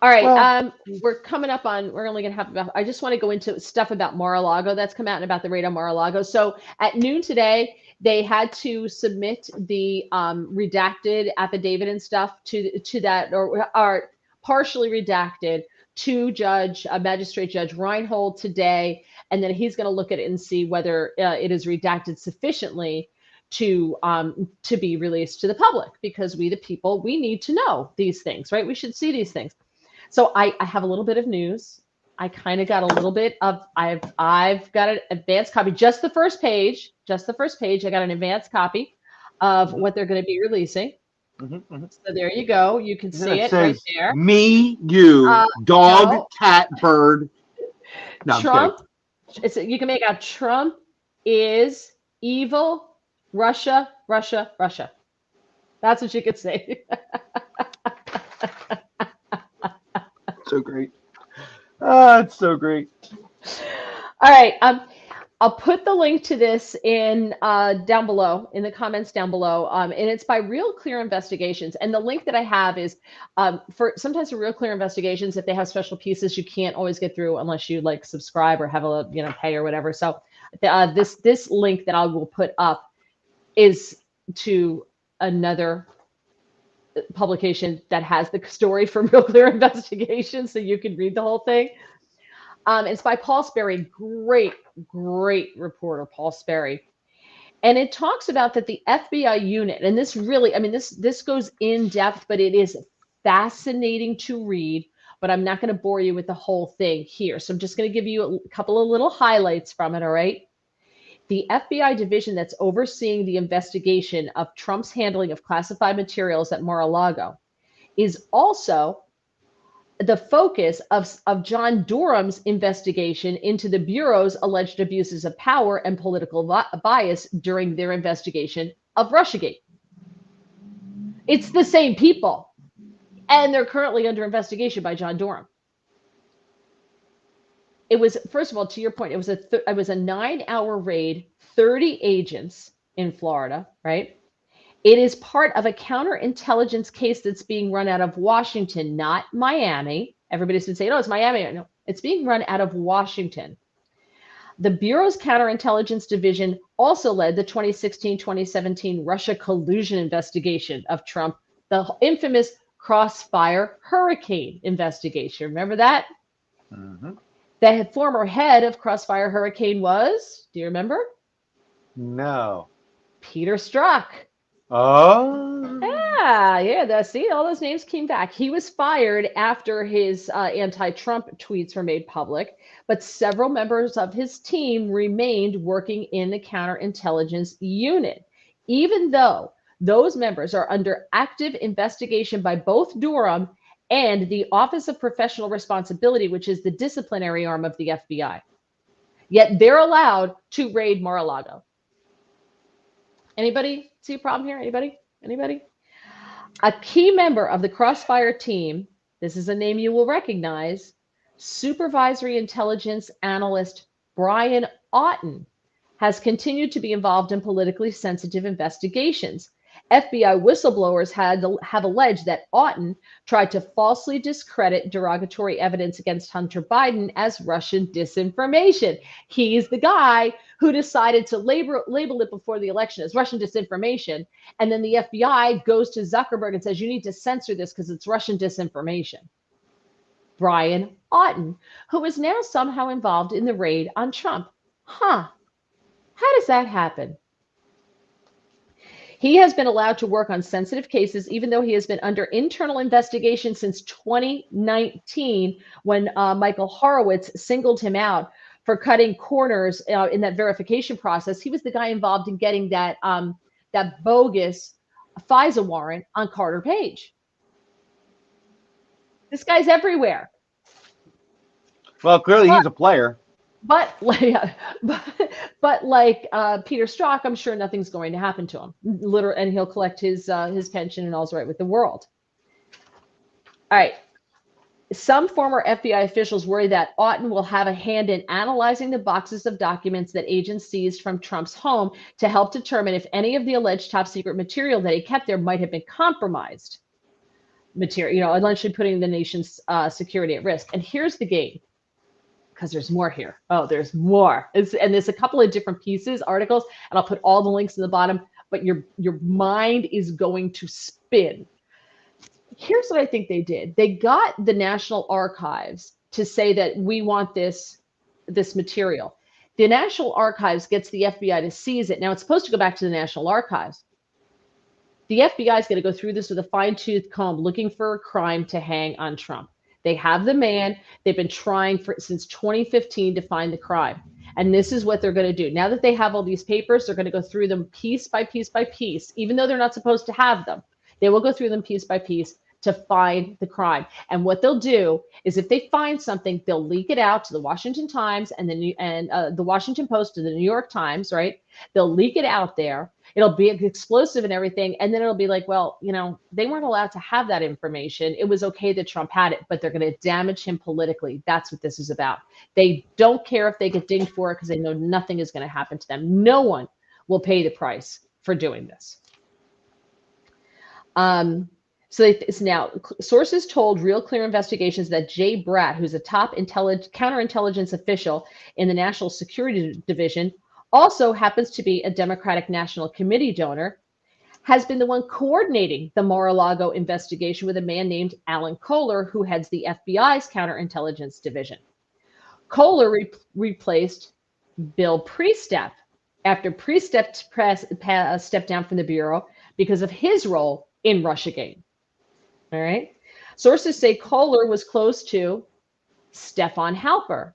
All right. We're coming up on. We're only going to have. I just want to go into stuff about Mar-A-Lago that's come out and about the raid on Mar-A-Lago. So at noon today, they had to submit the redacted affidavit and stuff to that, or partially redacted, to Magistrate Judge Reinhold today, and then he's going to look at it and see whether it is redacted sufficiently to be released to the public, because we, the people, we need to know these things, right? We should see these things. So I have a little bit of news. I kind of got a little bit of, I've got an advanced copy, just the first page. I got an advanced copy of what they're going to be releasing. So there you go. You can see it right there. Me, you, dog, cat, bird. No, Trump. You can make out Trump is evil. Russia. That's what you could say. So great. It's so great. All right. I'll put the link to this in down below, in the comments down below. And it's by Real Clear Investigations. And the link that I have is sometimes for Real Clear Investigations, if they have special pieces, you can't always get through unless you like subscribe or have a pay or whatever. So this link that I will put up is to another publication that has the story from Real Clear Investigations, so you can read the whole thing. It's by Paul Sperry, great reporter, Paul Sperry. And it talks about that the FBI unit, and this really, this goes in depth, but it is fascinating to read, but I'm not going to bore you with the whole thing here. So I'm just going to give you a couple of little highlights from it, all right? The FBI division that's overseeing the investigation of Trump's handling of classified materials at Mar-A-Lago is also the focus of John Durham's investigation into the Bureau's alleged abuses of power and political bias during their investigation of Russiagate. It's the same people, and they're currently under investigation by John Durham. It was, first of all, to your point, it was a 9-hour raid, 30 agents in Florida, right? It is part of a counterintelligence case that's being run out of Washington, not Miami. Everybody's been saying, oh, it's Miami. No, It's being run out of Washington. The Bureau's counterintelligence division also led the 2016-2017 Russia collusion investigation of Trump, the infamous Crossfire Hurricane investigation. Remember that? Mm-hmm. The former head of Crossfire Hurricane was, do you remember? No. Peter Strzok. Oh. Yeah. See, all those names came back. He was fired after his anti-Trump tweets were made public, but several members of his team remained working in the counterintelligence unit, even though those members are under active investigation by both Durham and the Office of Professional Responsibility, which is the disciplinary arm of the FBI. Yet they're allowed to raid Mar-A-Lago. Anybody see a problem here? Anybody? A key member of the Crossfire team, this is a name you will recognize, supervisory intelligence analyst Brian Auten, has continued to be involved in politically sensitive investigations. FBI whistleblowers have alleged that Auten tried to falsely discredit derogatory evidence against Hunter Biden as Russian disinformation. He's the guy who decided to label it before the election as Russian disinformation. And then the FBI goes to Zuckerberg and says, you need to censor this because it's Russian disinformation. Brian Auten, who is now somehow involved in the raid on Trump. How does that happen? He has been allowed to work on sensitive cases, even though he has been under internal investigation since 2019, when Michael Horowitz singled him out for cutting corners in that verification process. He was the guy involved in getting that bogus FISA warrant on Carter Page. This guy's everywhere. Well, clearly he's a player. But like Peter Strzok, I'm sure nothing's going to happen to him. Literally, and he'll collect his pension and all's right with the world. All right. Some former FBI officials worry that Auten will have a hand in analyzing the boxes of documents that agents seized from Trump's home to help determine if any of the alleged top secret material that he kept there might have been compromised material, allegedly putting the nation's security at risk. And here's the game. Because there's more here. Oh, there's more. And there's a couple of different pieces, articles, and I'll put all the links in the bottom, but your mind is going to spin. Here's what I think they did. They got the National Archives to say that we want this material. The National Archives gets the FBI to seize it. Now, it's supposed to go back to the National Archives. The FBI is going to go through this with a fine-tooth comb looking for a crime to hang on Trump. They have the man. They've been trying since 2015 to find the crime. And this is what they're going to do. Now that they have all these papers, they're going to go through them piece by piece by piece, even though they're not supposed to have them. They will go through them piece by piece to find the crime. And what they'll do is if they find something, they'll leak it out to the Washington Times and the Washington Post and the New York Times, right? They'll leak it out there. It'll be explosive and everything. And then it'll be like, well, they weren't allowed to have that information. It was okay that Trump had it, but they're going to damage him politically. That's what this is about. They don't care if they get dinged for it because they know nothing is going to happen to them. No one will pay the price for doing this. Now sources told Real Clear Investigations that Jay Bratt, who's a top counterintelligence official in the National Security Division, also happens to be a Democratic National Committee donor, has been the one coordinating the Mar-A-Lago investigation with a man named Alan Kohler, who heads the FBI's counterintelligence division. Kohler replaced Bill Priestep after Priestep stepped down from the Bureau because of his role in Russiagate. All right. Sources say Kohler was close to Stefan Halper.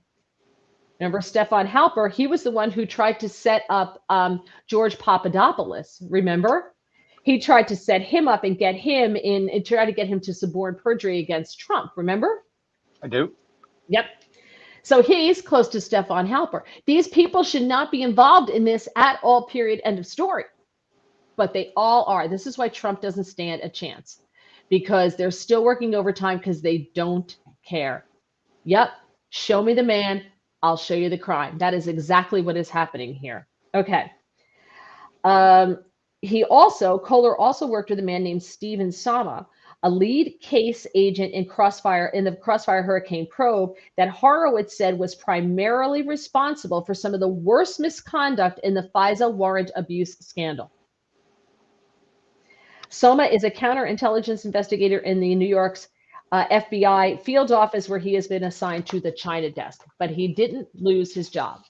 Remember Stefan Halper? He was the one who tried to set up George Papadopoulos. Remember? He tried to set him up and get him in and try to get him to suborn perjury against Trump. Remember? I do. Yep. So he's close to Stefan Halper. These people should not be involved in this at all, period, end of story. But they all are. This is why Trump doesn't stand a chance, because they're still working overtime because they don't care. Yep. Show me the man. I'll show you the crime. That is exactly what is happening here. Okay. Kohler also worked with a man named Steven Sama a lead case agent in the Crossfire hurricane probe that Horowitz said was primarily responsible for some of the worst misconduct in the FISA warrant abuse scandal. Soma is a counterintelligence investigator in the New York's FBI field office, where he has been assigned to the China desk, but he didn't lose his job.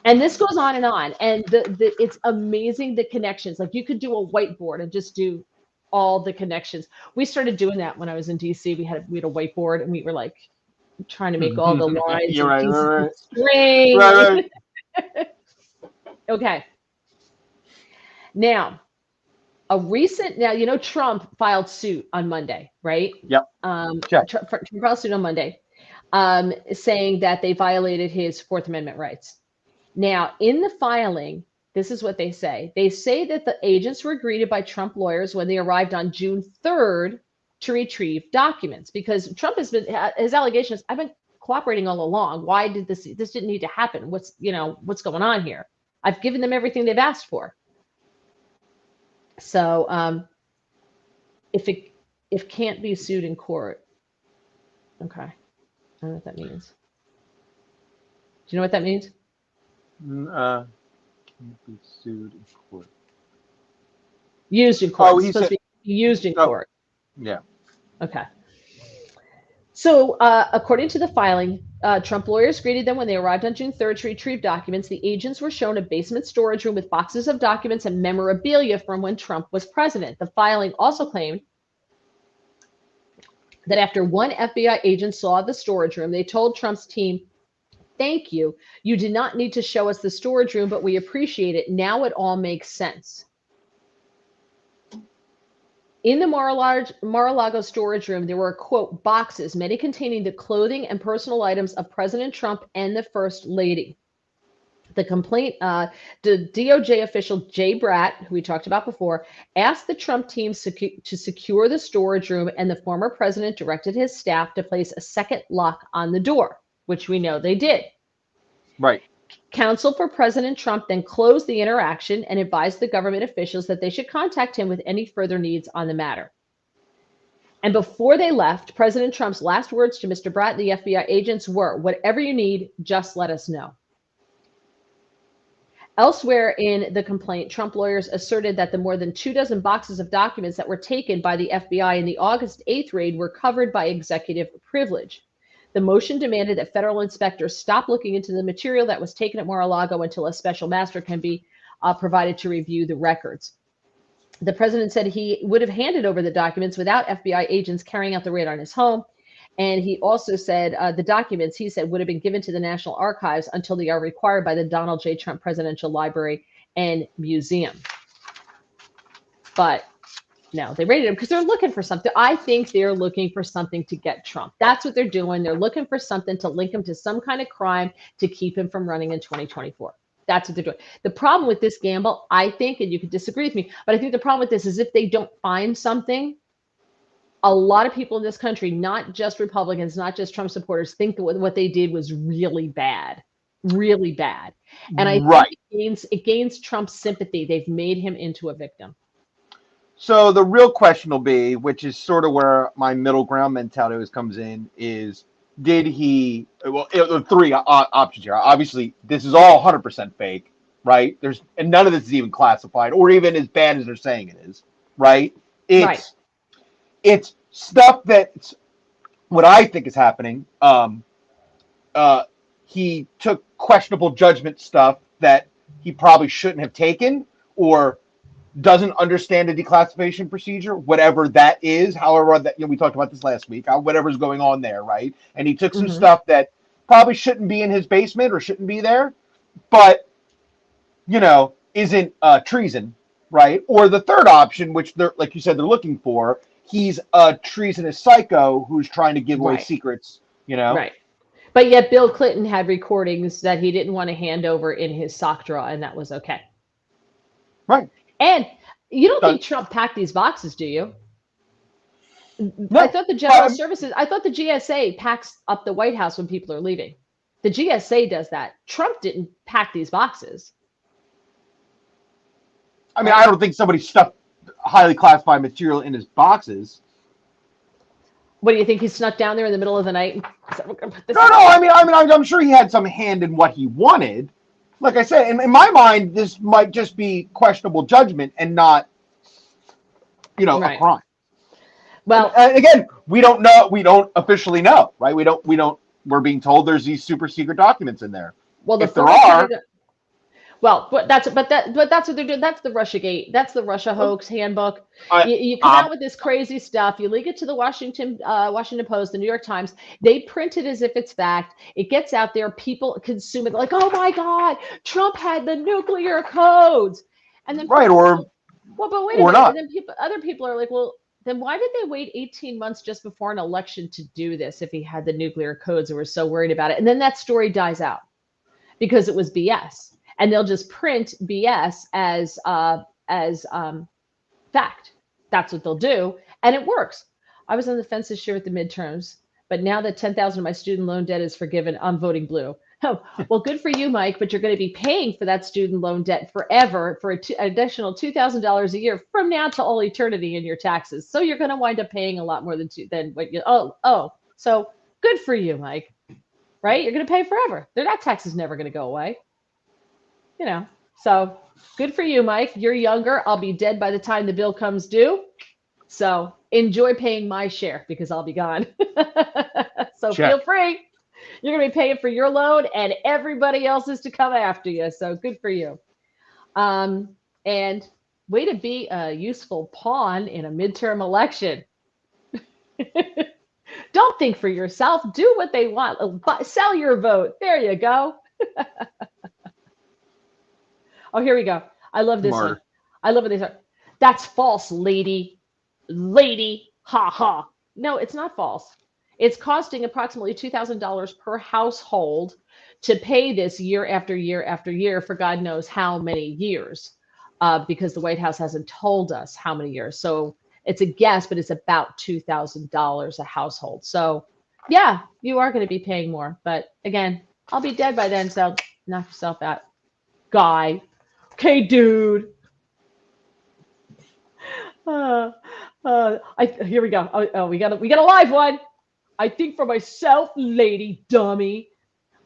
And this goes on, and it's amazing, the connections. Like, you could do a whiteboard and just do all the connections. We started doing that when I was in DC. We had a whiteboard, and we were like trying to make all the lines. You're right. Right. Okay. Now, Trump filed suit on Monday, right? Yep. Trump filed suit on Monday, saying that they violated his Fourth Amendment rights. Now, in the filing, this is what they say. They say that the agents were greeted by Trump lawyers when they arrived on June 3rd to retrieve documents, because Trump his allegations, I've been cooperating all along. Why did this didn't need to happen? What's going on here? I've given them everything they've asked for. So if can't be sued in court, okay. I don't know what that means. Do you know what that means? Can't be sued in court. Used in court. Oh, it's supposed to be used in court. Yeah. Okay. So according to the filing, Trump lawyers greeted them when they arrived on June 3rd to retrieve documents. The agents were shown a basement storage room with boxes of documents and memorabilia from when Trump was president. The filing also claimed that after one FBI agent saw the storage room, they told Trump's team, "Thank you. You did not need to show us the storage room, but we appreciate it. Now it all makes sense." In the Mar-A-Lago storage room, there were, quote, boxes, many containing the clothing and personal items of President Trump and the First Lady. The complaint, the DOJ official Jay Bratt, who we talked about before, asked the Trump team to secure the storage room, and the former president directed his staff to place a second lock on the door, which we know they did. Right. Counsel for President Trump then closed the interaction and advised the government officials that they should contact him with any further needs on the matter. And before they left, President Trump's last words to Mr. Bratt and the FBI agents were, "Whatever you need, just let us know." Elsewhere in the complaint, Trump lawyers asserted that the more than 24 boxes of documents that were taken by the FBI in the August 8th raid were covered by executive privilege. The motion demanded that federal inspectors stop looking into the material that was taken at Mar-a-Lago until a special master can be provided to review the records. The president said he would have handed over the documents without FBI agents carrying out the raid on his home. And he also said the documents, he said, would have been given to the National Archives until they are required by the Donald J. Trump Presidential Library and Museum. But no, they raided him because they're looking for something. I think they're looking for something to get Trump. That's what they're doing. They're looking for something to link him to some kind of crime to keep him from running in 2024. That's what they're doing. The problem with this gamble, I think, and you could disagree with me, but I think the problem with this is if they don't find something, a lot of people in this country, not just Republicans, not just Trump supporters, think that what they did was really bad, really bad. And I think it gains Trump's sympathy. They've made him into a victim. So the real question will be, which is sort of where my middle ground mentality always comes in, is did he, well, there are three options here. Obviously, this is all 100% fake, right? And none of this is even classified or even as bad as they're saying it is, right? It's stuff that's what I think is happening. He took questionable judgment stuff that he probably shouldn't have taken, or doesn't understand a declassification procedure, whatever that is, however that, we talked about this last week, whatever's going on there, right? And he took some stuff that probably shouldn't be in his basement or shouldn't be there, but, isn't treason, right? Or the third option, which they're, like you said, they're looking for, he's a treasonous psycho who's trying to give away secrets, Right. But yet Bill Clinton had recordings that he didn't want to hand over in his sock drawer, and that was okay. Right. And you don't think Trump packed these boxes, do you? No. I thought the the GSA packs up the White House when people are leaving. The GSA does that. Trump didn't pack these boxes. I mean, I don't think somebody stuffed highly classified material in his boxes. What do you think? He snuck down there in the middle of the night? No. I'm sure he had some hand in what he wanted. Like I said, in my mind, this might just be questionable judgment and not, a crime. Well, and again, we don't know. We don't officially know, right? We don't. We're being told there's these super secret documents in there. Well, if there are. Well, that's what they're doing. That's the RUSSIAGATE. That's the Russia hoax handbook. You come out with this crazy stuff. You leak it to the Washington Post, the New York Times. They print it as if it's fact. It gets out there. People consume it like, oh my God, Trump had the nuclear codes. And then but wait a minute. Not. And then other people are like, well, then why did they wait 18 months just before an election to do this if he had the nuclear codes and were so worried about it? And then that story dies out because it was BS. And they'll just print BS as fact. That's what they'll do, and it works. I was on the fence this year with the midterms, but now that 10,000 of my student loan debt is forgiven, I'm voting blue. Oh, well, good for you, Mike, but you're going to be paying for that student loan debt forever for an additional $2,000 a year from now to all eternity in your taxes. So you're going to wind up paying a lot more than what you. So good for you, Mike. Right? You're going to pay forever. That tax is never going to go away. So good for you, Mike. You're younger. I'll be dead by the time the bill comes due. So enjoy paying my share because I'll be gone. So Feel free. You're going to be paying for your loan and everybody else is to come after you. So good for you. And way to be a useful pawn in a midterm election. Don't think for yourself. Do what they want. Sell your vote. There you go. Oh, here we go. I love this one. I love what they say. That's false, lady. Lady. Ha ha. No, it's not false. It's costing approximately $2,000 per household to pay this year after year after year for God knows how many years, because the White House hasn't told us how many years. So it's a guess, but it's about $2,000 a household. So yeah, you are going to be paying more. But again, I'll be dead by then. So knock yourself out, guy. Okay, dude. Here we go. Oh, we got a live one. I think for myself, lady dummy.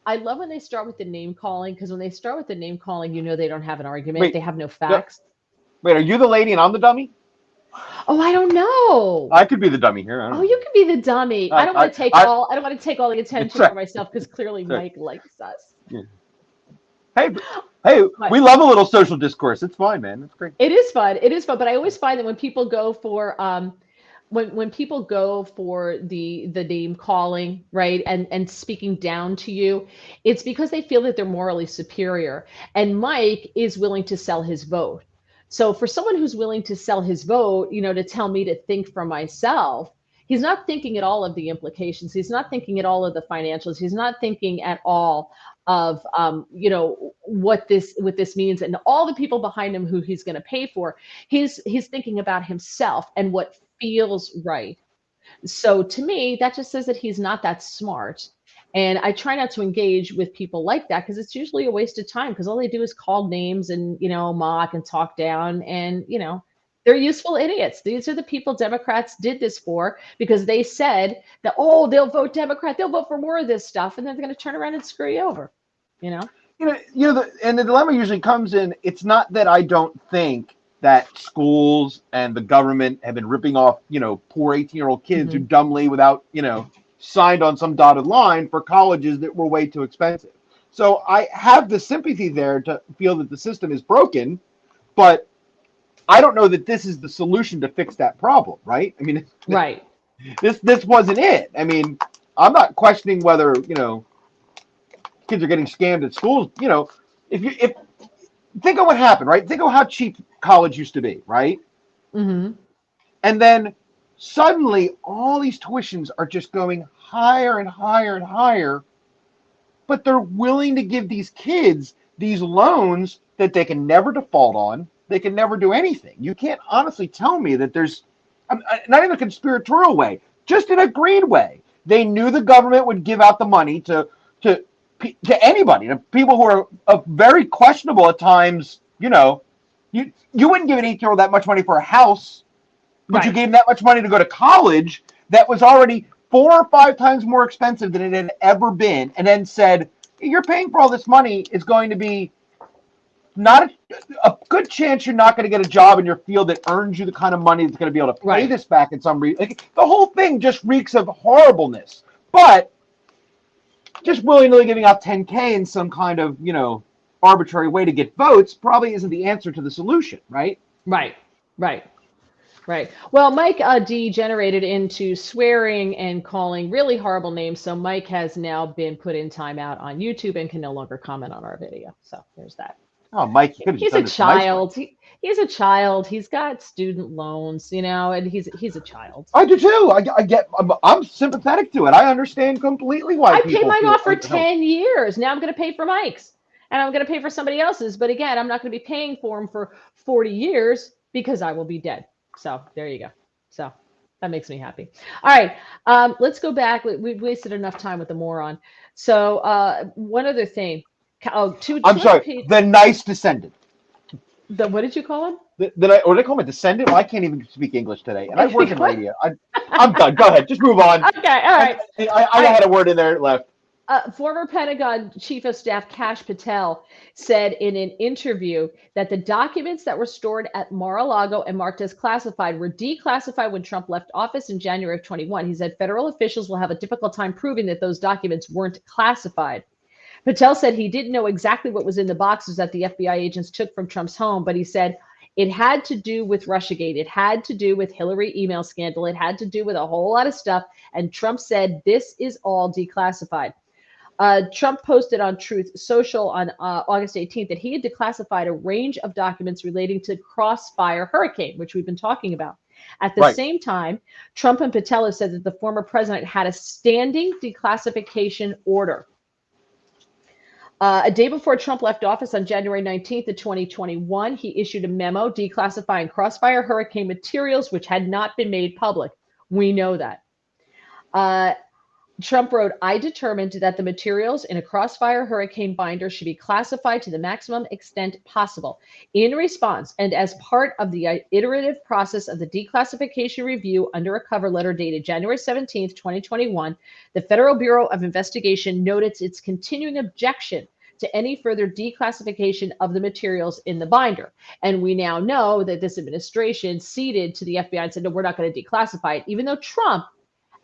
I love when they start with the name calling, because when they start with the name calling, they don't have an argument. Wait, they have no facts. Wait, are you the lady and I'm the dummy? Oh, I don't know. I could be the dummy here. I don't know. You could be the dummy. I don't want to take all the attention for myself because clearly Mike likes us. Yeah. Hey, we love a little social discourse. It's fine, man. It's great. It is fun. But I always find that when people go for when people go for the name calling, right, and speaking down to you, it's because they feel that they're morally superior. And Mike is willing to sell his vote. So for someone who's willing to sell his vote, to tell me to think for myself, he's not thinking at all of the implications. He's not thinking at all of the financials. He's not thinking at all of what this means and all the people behind him who he's going to pay for. He's thinking about himself and what feels right. So to me, that just says that he's not that smart. And I try not to engage with people like that because it's usually a waste of time, because all they do is call names and mock and talk down, and they're useful idiots. These are the people Democrats did this for, because they said that, they'll vote Democrat, they'll vote for more of this stuff, and then they're going to turn around and screw you over. And the dilemma usually comes in. It's not that I don't think that schools and the government have been ripping off, poor 18-year-old kids who dumbly, without, signed on some dotted line for colleges that were way too expensive. So I have the sympathy there to feel that the system is broken, but I don't know that this is the solution to fix that problem, right? I mean, right. This wasn't it. I mean, I'm not questioning whether, kids are getting scammed at schools. If think of what happened, right? Think of how cheap college used to be, right? Mm-hmm. And then suddenly all these tuitions are just going higher and higher and higher, but they're willing to give these kids these loans that they can never default on. They can never do anything. You can't honestly tell me that there's, not in a conspiratorial way, just in a green way. They knew the government would give out the money to anybody, to people who are very questionable at times, You wouldn't give an 18-year-old that much money for a house, but you Right. gave him that much money to go to college that was already 4 or 5 times more expensive than it had ever been, and then said, you're paying for all this money is going to be not a good chance you're not going to get a job in your field that earns you the kind of money that's going to be able to pay Right. this back in some reason. Like, the whole thing just reeks of horribleness. But just willy-nilly giving out 10K in some kind of, arbitrary way to get votes probably isn't the answer to the solution, right? Right. Right. Right. Well, Mike degenerated into swearing and calling really horrible names. So Mike has now been put in timeout on YouTube and can no longer comment on our video. So there's that. Oh, Mike, you could have just He's a done this nicely. child. He's a child. He's got student loans, and he's a child. I do too. I'm sympathetic to it. I understand completely why I people paid mine feel off for like, 10 years. Now I'm going to pay for Mike's, and I'm going to pay for somebody else's. But again, I'm not going to be paying for him for 40 years because I will be dead. So there you go. So that makes me happy. All right, let's go back. We've wasted enough time with the moron. So one other thing. Oh, I'm sorry, the nice descendant. What did you call him? What did I call him, a descendant? Well, I can't even speak English today, and I work in radio. I'm done. Go ahead. Just move on. Okay, all right. I had a word in there left. Former Pentagon Chief of Staff Kash Patel said in an interview that the documents that were stored at Mar-A-Lago and marked as classified were declassified when Trump left office in January of 21. He said federal officials will have a difficult time proving that those documents weren't classified. Patel said he didn't know exactly what was in the boxes that the FBI agents took from Trump's home, but he said it had to do with Russiagate. It had to do with Hillary email scandal. It had to do with a whole lot of stuff. And Trump said this is all declassified. Trump posted on Truth Social on August 18th that he had declassified a range of documents relating to Crossfire Hurricane, which we've been talking about. At the same time, Trump and Patel have said that the former president had a standing declassification order. A day before Trump left office on January 19th of 2021, he issued a memo declassifying Crossfire Hurricane materials, which had not been made public. We know that. Trump wrote, I determined that the materials in a Crossfire Hurricane binder should be classified to the maximum extent possible. In response, and as part of the iterative process of the declassification review under a cover letter dated January 17th, 2021, the Federal Bureau of Investigation noted its continuing objection to any further declassification of the materials in the binder. And we now know that this administration ceded to the FBI and said, no, we're not going to declassify it, even though Trump,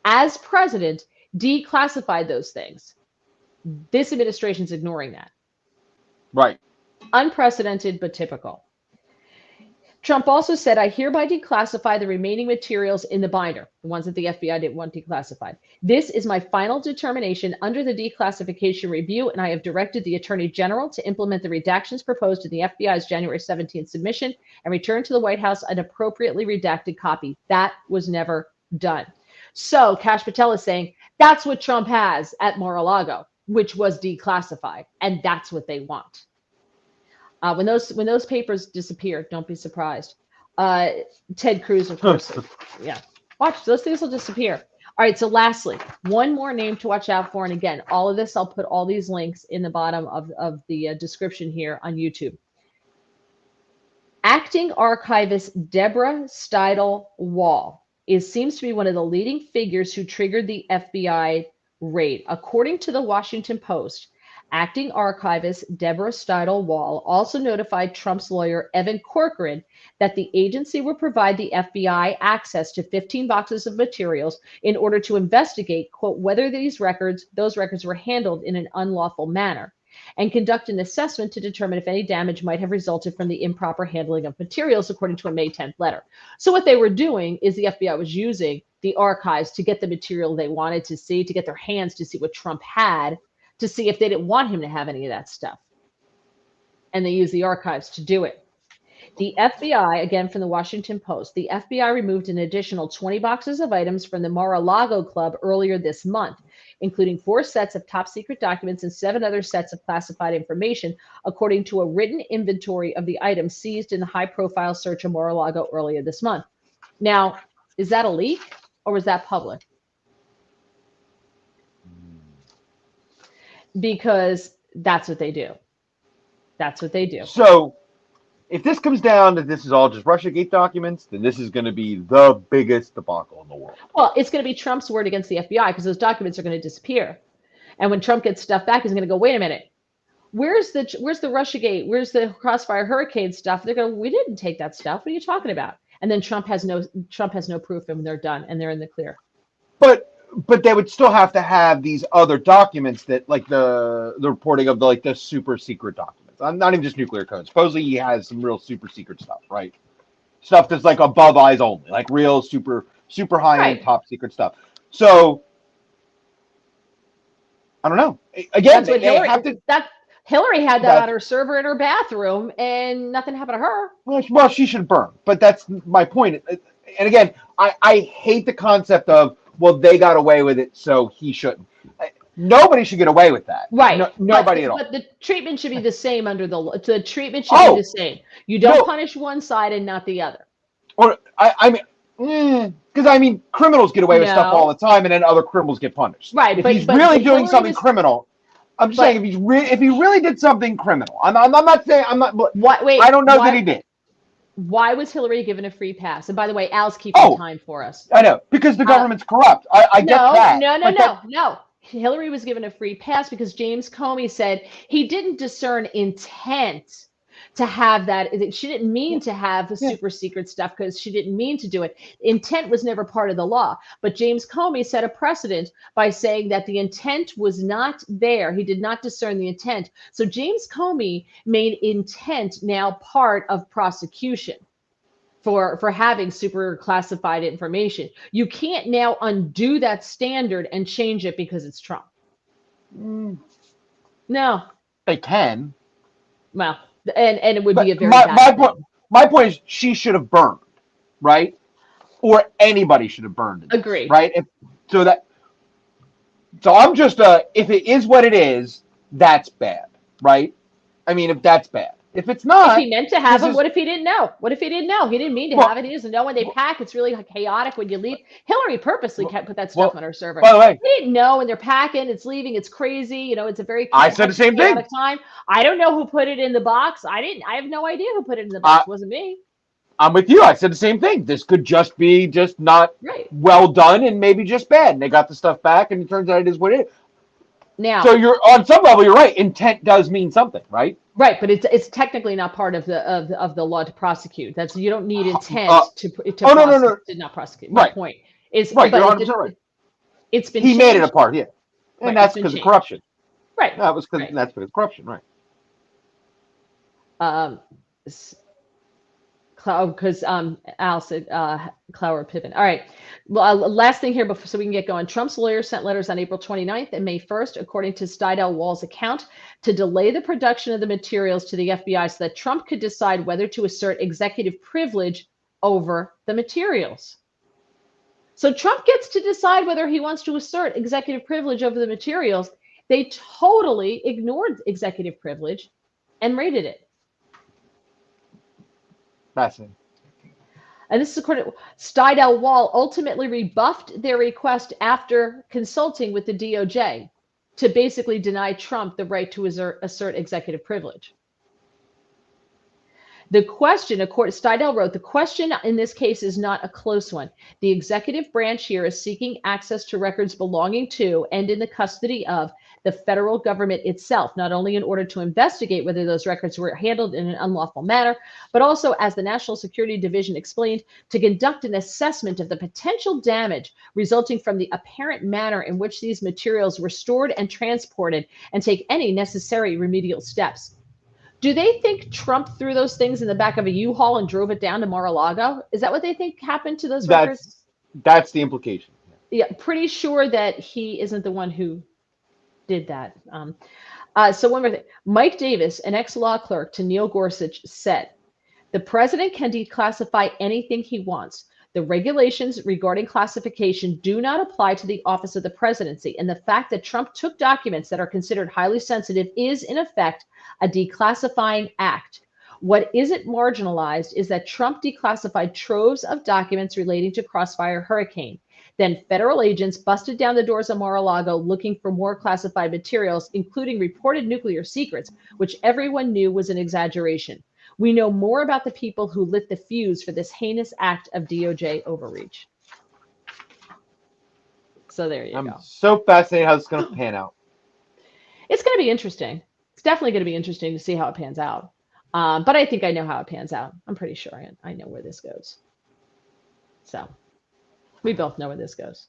as president, declassified those things. This administration's ignoring that. Right. Unprecedented, but typical. Trump also said, I hereby declassify the remaining materials in the binder, the ones that the FBI didn't want declassified. This is my final determination under the declassification review, and I have directed the Attorney General to implement the redactions proposed in the FBI's January 17th submission and return to the White House an appropriately redacted copy. That was never done. So Kash Patel is saying that's what Trump has at Mar-A-Lago, which was declassified, and that's what they want. When those papers disappear, don't be surprised. Ted Cruz, of course, yeah. Watch, those things will disappear. All right, so lastly, one more name to watch out for, and again, all of this, I'll put all these links in the bottom of the description here on YouTube. Acting archivist Deborah Steidel Wall seems to be one of the leading figures who triggered the FBI raid. According to the Washington Post, acting archivist Deborah Steidel Wall also notified Trump's lawyer Evan Corcoran that the agency would provide the FBI access to 15 boxes of materials in order to investigate, quote, whether those records were handled in an unlawful manner, and conduct an assessment to determine if any damage might have resulted from the improper handling of materials, according to a May 10th letter. So what they were doing is the FBI was using the archives to get the material they wanted to see, to get their hands to see what Trump had, to see if they didn't want him to have any of that stuff. And they used the archives to do it. The FBI, again from the Washington Post, the FBI removed an additional 20 boxes of items from the Mar-A-Lago Club earlier this month, including 4 sets of top secret documents and 7 other sets of classified information, according to a written inventory of the items seized in the high-profile search of Mar-A-Lago earlier this month. Now, is that a leak or was that public? Because that's what they do. That's what they do. So if this comes down to this is all just Russiagate documents, then this is going to be the biggest debacle in the world. Well, it's going to be Trump's word against the FBI because those documents are going to disappear. And when Trump gets stuff back, he's going to go, wait a minute. Where's the Russiagate? Where's the Crossfire Hurricane stuff? They're going, we didn't take that stuff. What are you talking about? And then Trump has no proof, and they're done, and they're in the clear. But they would still have to have these other documents that, like the reporting of the super secret documents. I'm not even just nuclear codes. Supposedly he has some real super secret stuff, right? Stuff that's like above eyes only, like real super high end top secret stuff. So I don't know. Again, that's what Hillary had that on her server in her bathroom, and nothing happened to her. Well, she should burn. But that's my point. And again, I hate the concept of, well, they got away with it, so he shouldn't. Nobody should get away with that. Right. Nobody at all. But the treatment should be the same under the law. The treatment should be the same. You don't punish one side and not the other. Or because criminals get away with stuff all the time, and then other criminals get punished. Right. If he's really doing something criminal. I'm just saying, if he really did something criminal, I'm not saying I don't know that he did. Why was Hillary given a free pass? And by the way, Al's keeping time for us. I know, because the government's corrupt. I get that. No. Hillary was given a free pass because James Comey said he didn't discern intent to have that. She didn't mean to have the super secret stuff because she didn't mean to do it. Intent was never part of the law. But James Comey set a precedent by saying that the intent was not there. He did not discern the intent. So James Comey made intent now part of prosecution for having super classified information. You can't now undo that standard and change it because it's Trump. No. They can. Well, and it would be a very bad thing. My point is she should have burned, right? Or anybody should have burned. Agree. Right? So I'm just if it is what it is, that's bad, right? If that's bad. If it's not, if he meant to have them, what if he didn't know? What if he didn't know? He didn't mean to have it. He doesn't know when they pack. It's really chaotic when you leave. Hillary purposely put that stuff on her server. By the way, he didn't know when they're packing. It's leaving. It's crazy. It's a very I said the same thing. Time. I don't know who put it in the box. I have no idea who put it in the box. It wasn't me. I'm with you. I said the same thing. This could just be not well done and maybe just bad. And they got the stuff back, and it turns out it is what it is. Now, so you're on some level, you're right. Intent does mean something, right? Right, but it's technically not part of the law to prosecute. You don't need intent to not prosecute. My point is right. You're 100% right. It's been he made it a part, and that's because of corruption. Right. That's because of corruption, right? Because Al said Clower Pippin. All right. Well, last thing here so we can get going. Trump's lawyers sent letters on April 29th and May 1st, according to Stidel-Wall's account, to delay the production of the materials to the FBI so that Trump could decide whether to assert executive privilege over the materials. So Trump gets to decide whether he wants to assert executive privilege over the materials. They totally ignored executive privilege and raided it. Fascinating. And this is according to Stidel-Wall ultimately rebuffed their request after consulting with the DOJ to basically deny Trump the right to assert executive privilege. The question, Stidel wrote, the question in this case is not a close one. The executive branch here is seeking access to records belonging to and in the custody of the federal government itself, not only in order to investigate whether those records were handled in an unlawful manner, but also, as the National Security Division explained, to conduct an assessment of the potential damage resulting from the apparent manner in which these materials were stored and transported and take any necessary remedial steps. Do they think Trump threw those things in the back of a U-Haul and drove it down to Mar-A-Lago? Is that what they think happened to those records? That's the implication. Yeah, pretty sure that he isn't the one who did that. So one more thing. Mike Davis, an ex-law clerk to Neil Gorsuch, said, the president can declassify anything he wants. The regulations regarding classification do not apply to the office of the presidency. And the fact that Trump took documents that are considered highly sensitive is, in effect, a declassifying act. What isn't marginalized is that Trump declassified troves of documents relating to Crossfire Hurricane. Then federal agents busted down the doors of Mar-a-Lago looking for more classified materials, including reported nuclear secrets, which everyone knew was an exaggeration. We know more about the people who lit the fuse for this heinous act of DOJ overreach. So there you go. I'm so fascinated how it's going to pan out. It's going to be interesting. It's definitely going to be interesting to see how it pans out. But I think I know how it pans out. I'm pretty sure I know where this goes. So we both know where this goes.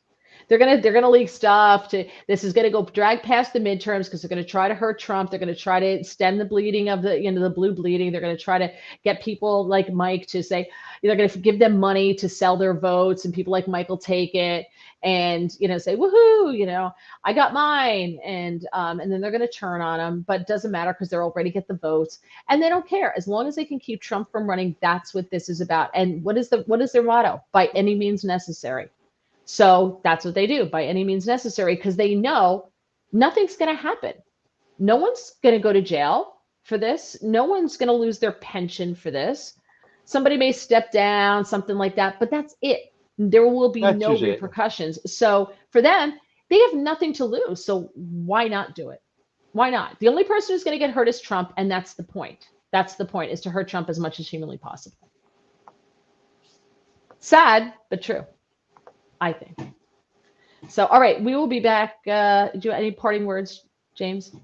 They're gonna leak stuff. This is gonna go drag past the midterms because they're gonna try to hurt Trump. They're gonna try to stem the bleeding of the blue bleeding. They're gonna try to get people like Mike to say they're gonna give them money to sell their votes, and people like Mike will take it and say woohoo, I got mine, and then they're gonna turn on them. But it doesn't matter because they're already get the votes, and they don't care as long as they can keep Trump from running. That's what this is about. And what is their motto? By any means necessary. So that's what they do, by any means necessary, because they know nothing's going to happen. No one's going to go to jail for this. No one's going to lose their pension for this. Somebody may step down, something like that, but that's it. There will be no repercussions. So for them, they have nothing to lose. So why not do it? Why not? The only person who's going to get hurt is Trump, and that's the point. That's the point, is to hurt Trump as much as humanly possible. Sad, but true. I think. So, all right, we will be back. Do you have any parting words, James?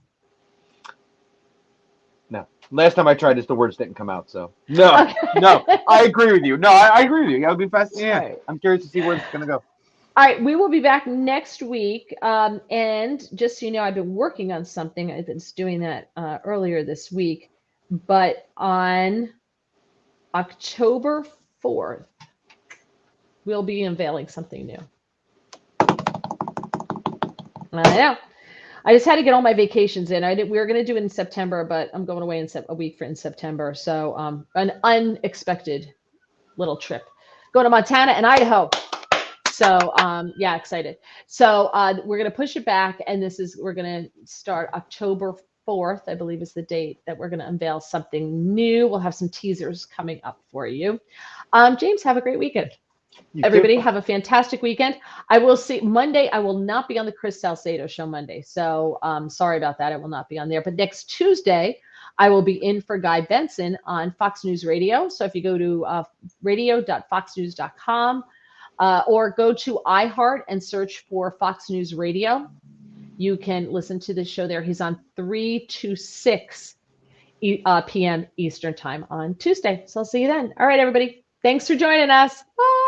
No. Last time I tried this, the words didn't come out. So no, okay. No, I agree with you. No, I agree with you. That would be fascinating. Yeah, right. I'm curious to see where it's going to go. All right, we will be back next week. And just so you know, I've been working on something. I've been doing that earlier this week. But on October 4th, we'll be unveiling something new. I know. I just had to get all my vacations in. We were going to do it in September, but I'm going away a week in September. So an unexpected little trip. Going to Montana and Idaho. So yeah, excited. So we're going to push it back, and we're going to start October 4th, I believe is the date that we're going to unveil something new. We'll have some teasers coming up for you. James, have a great weekend. Everybody have a fantastic weekend. I will see Monday. I will not be on the Chris Salcedo show Monday. So sorry about that. I will not be on there. But next Tuesday, I will be in for Guy Benson on Fox News Radio. So if you go to radio.foxnews.com or go to iHeart and search for Fox News Radio, you can listen to the show there. He's on 3 to 6 p.m. Eastern time on Tuesday. So I'll see you then. All right, everybody. Thanks for joining us. Bye.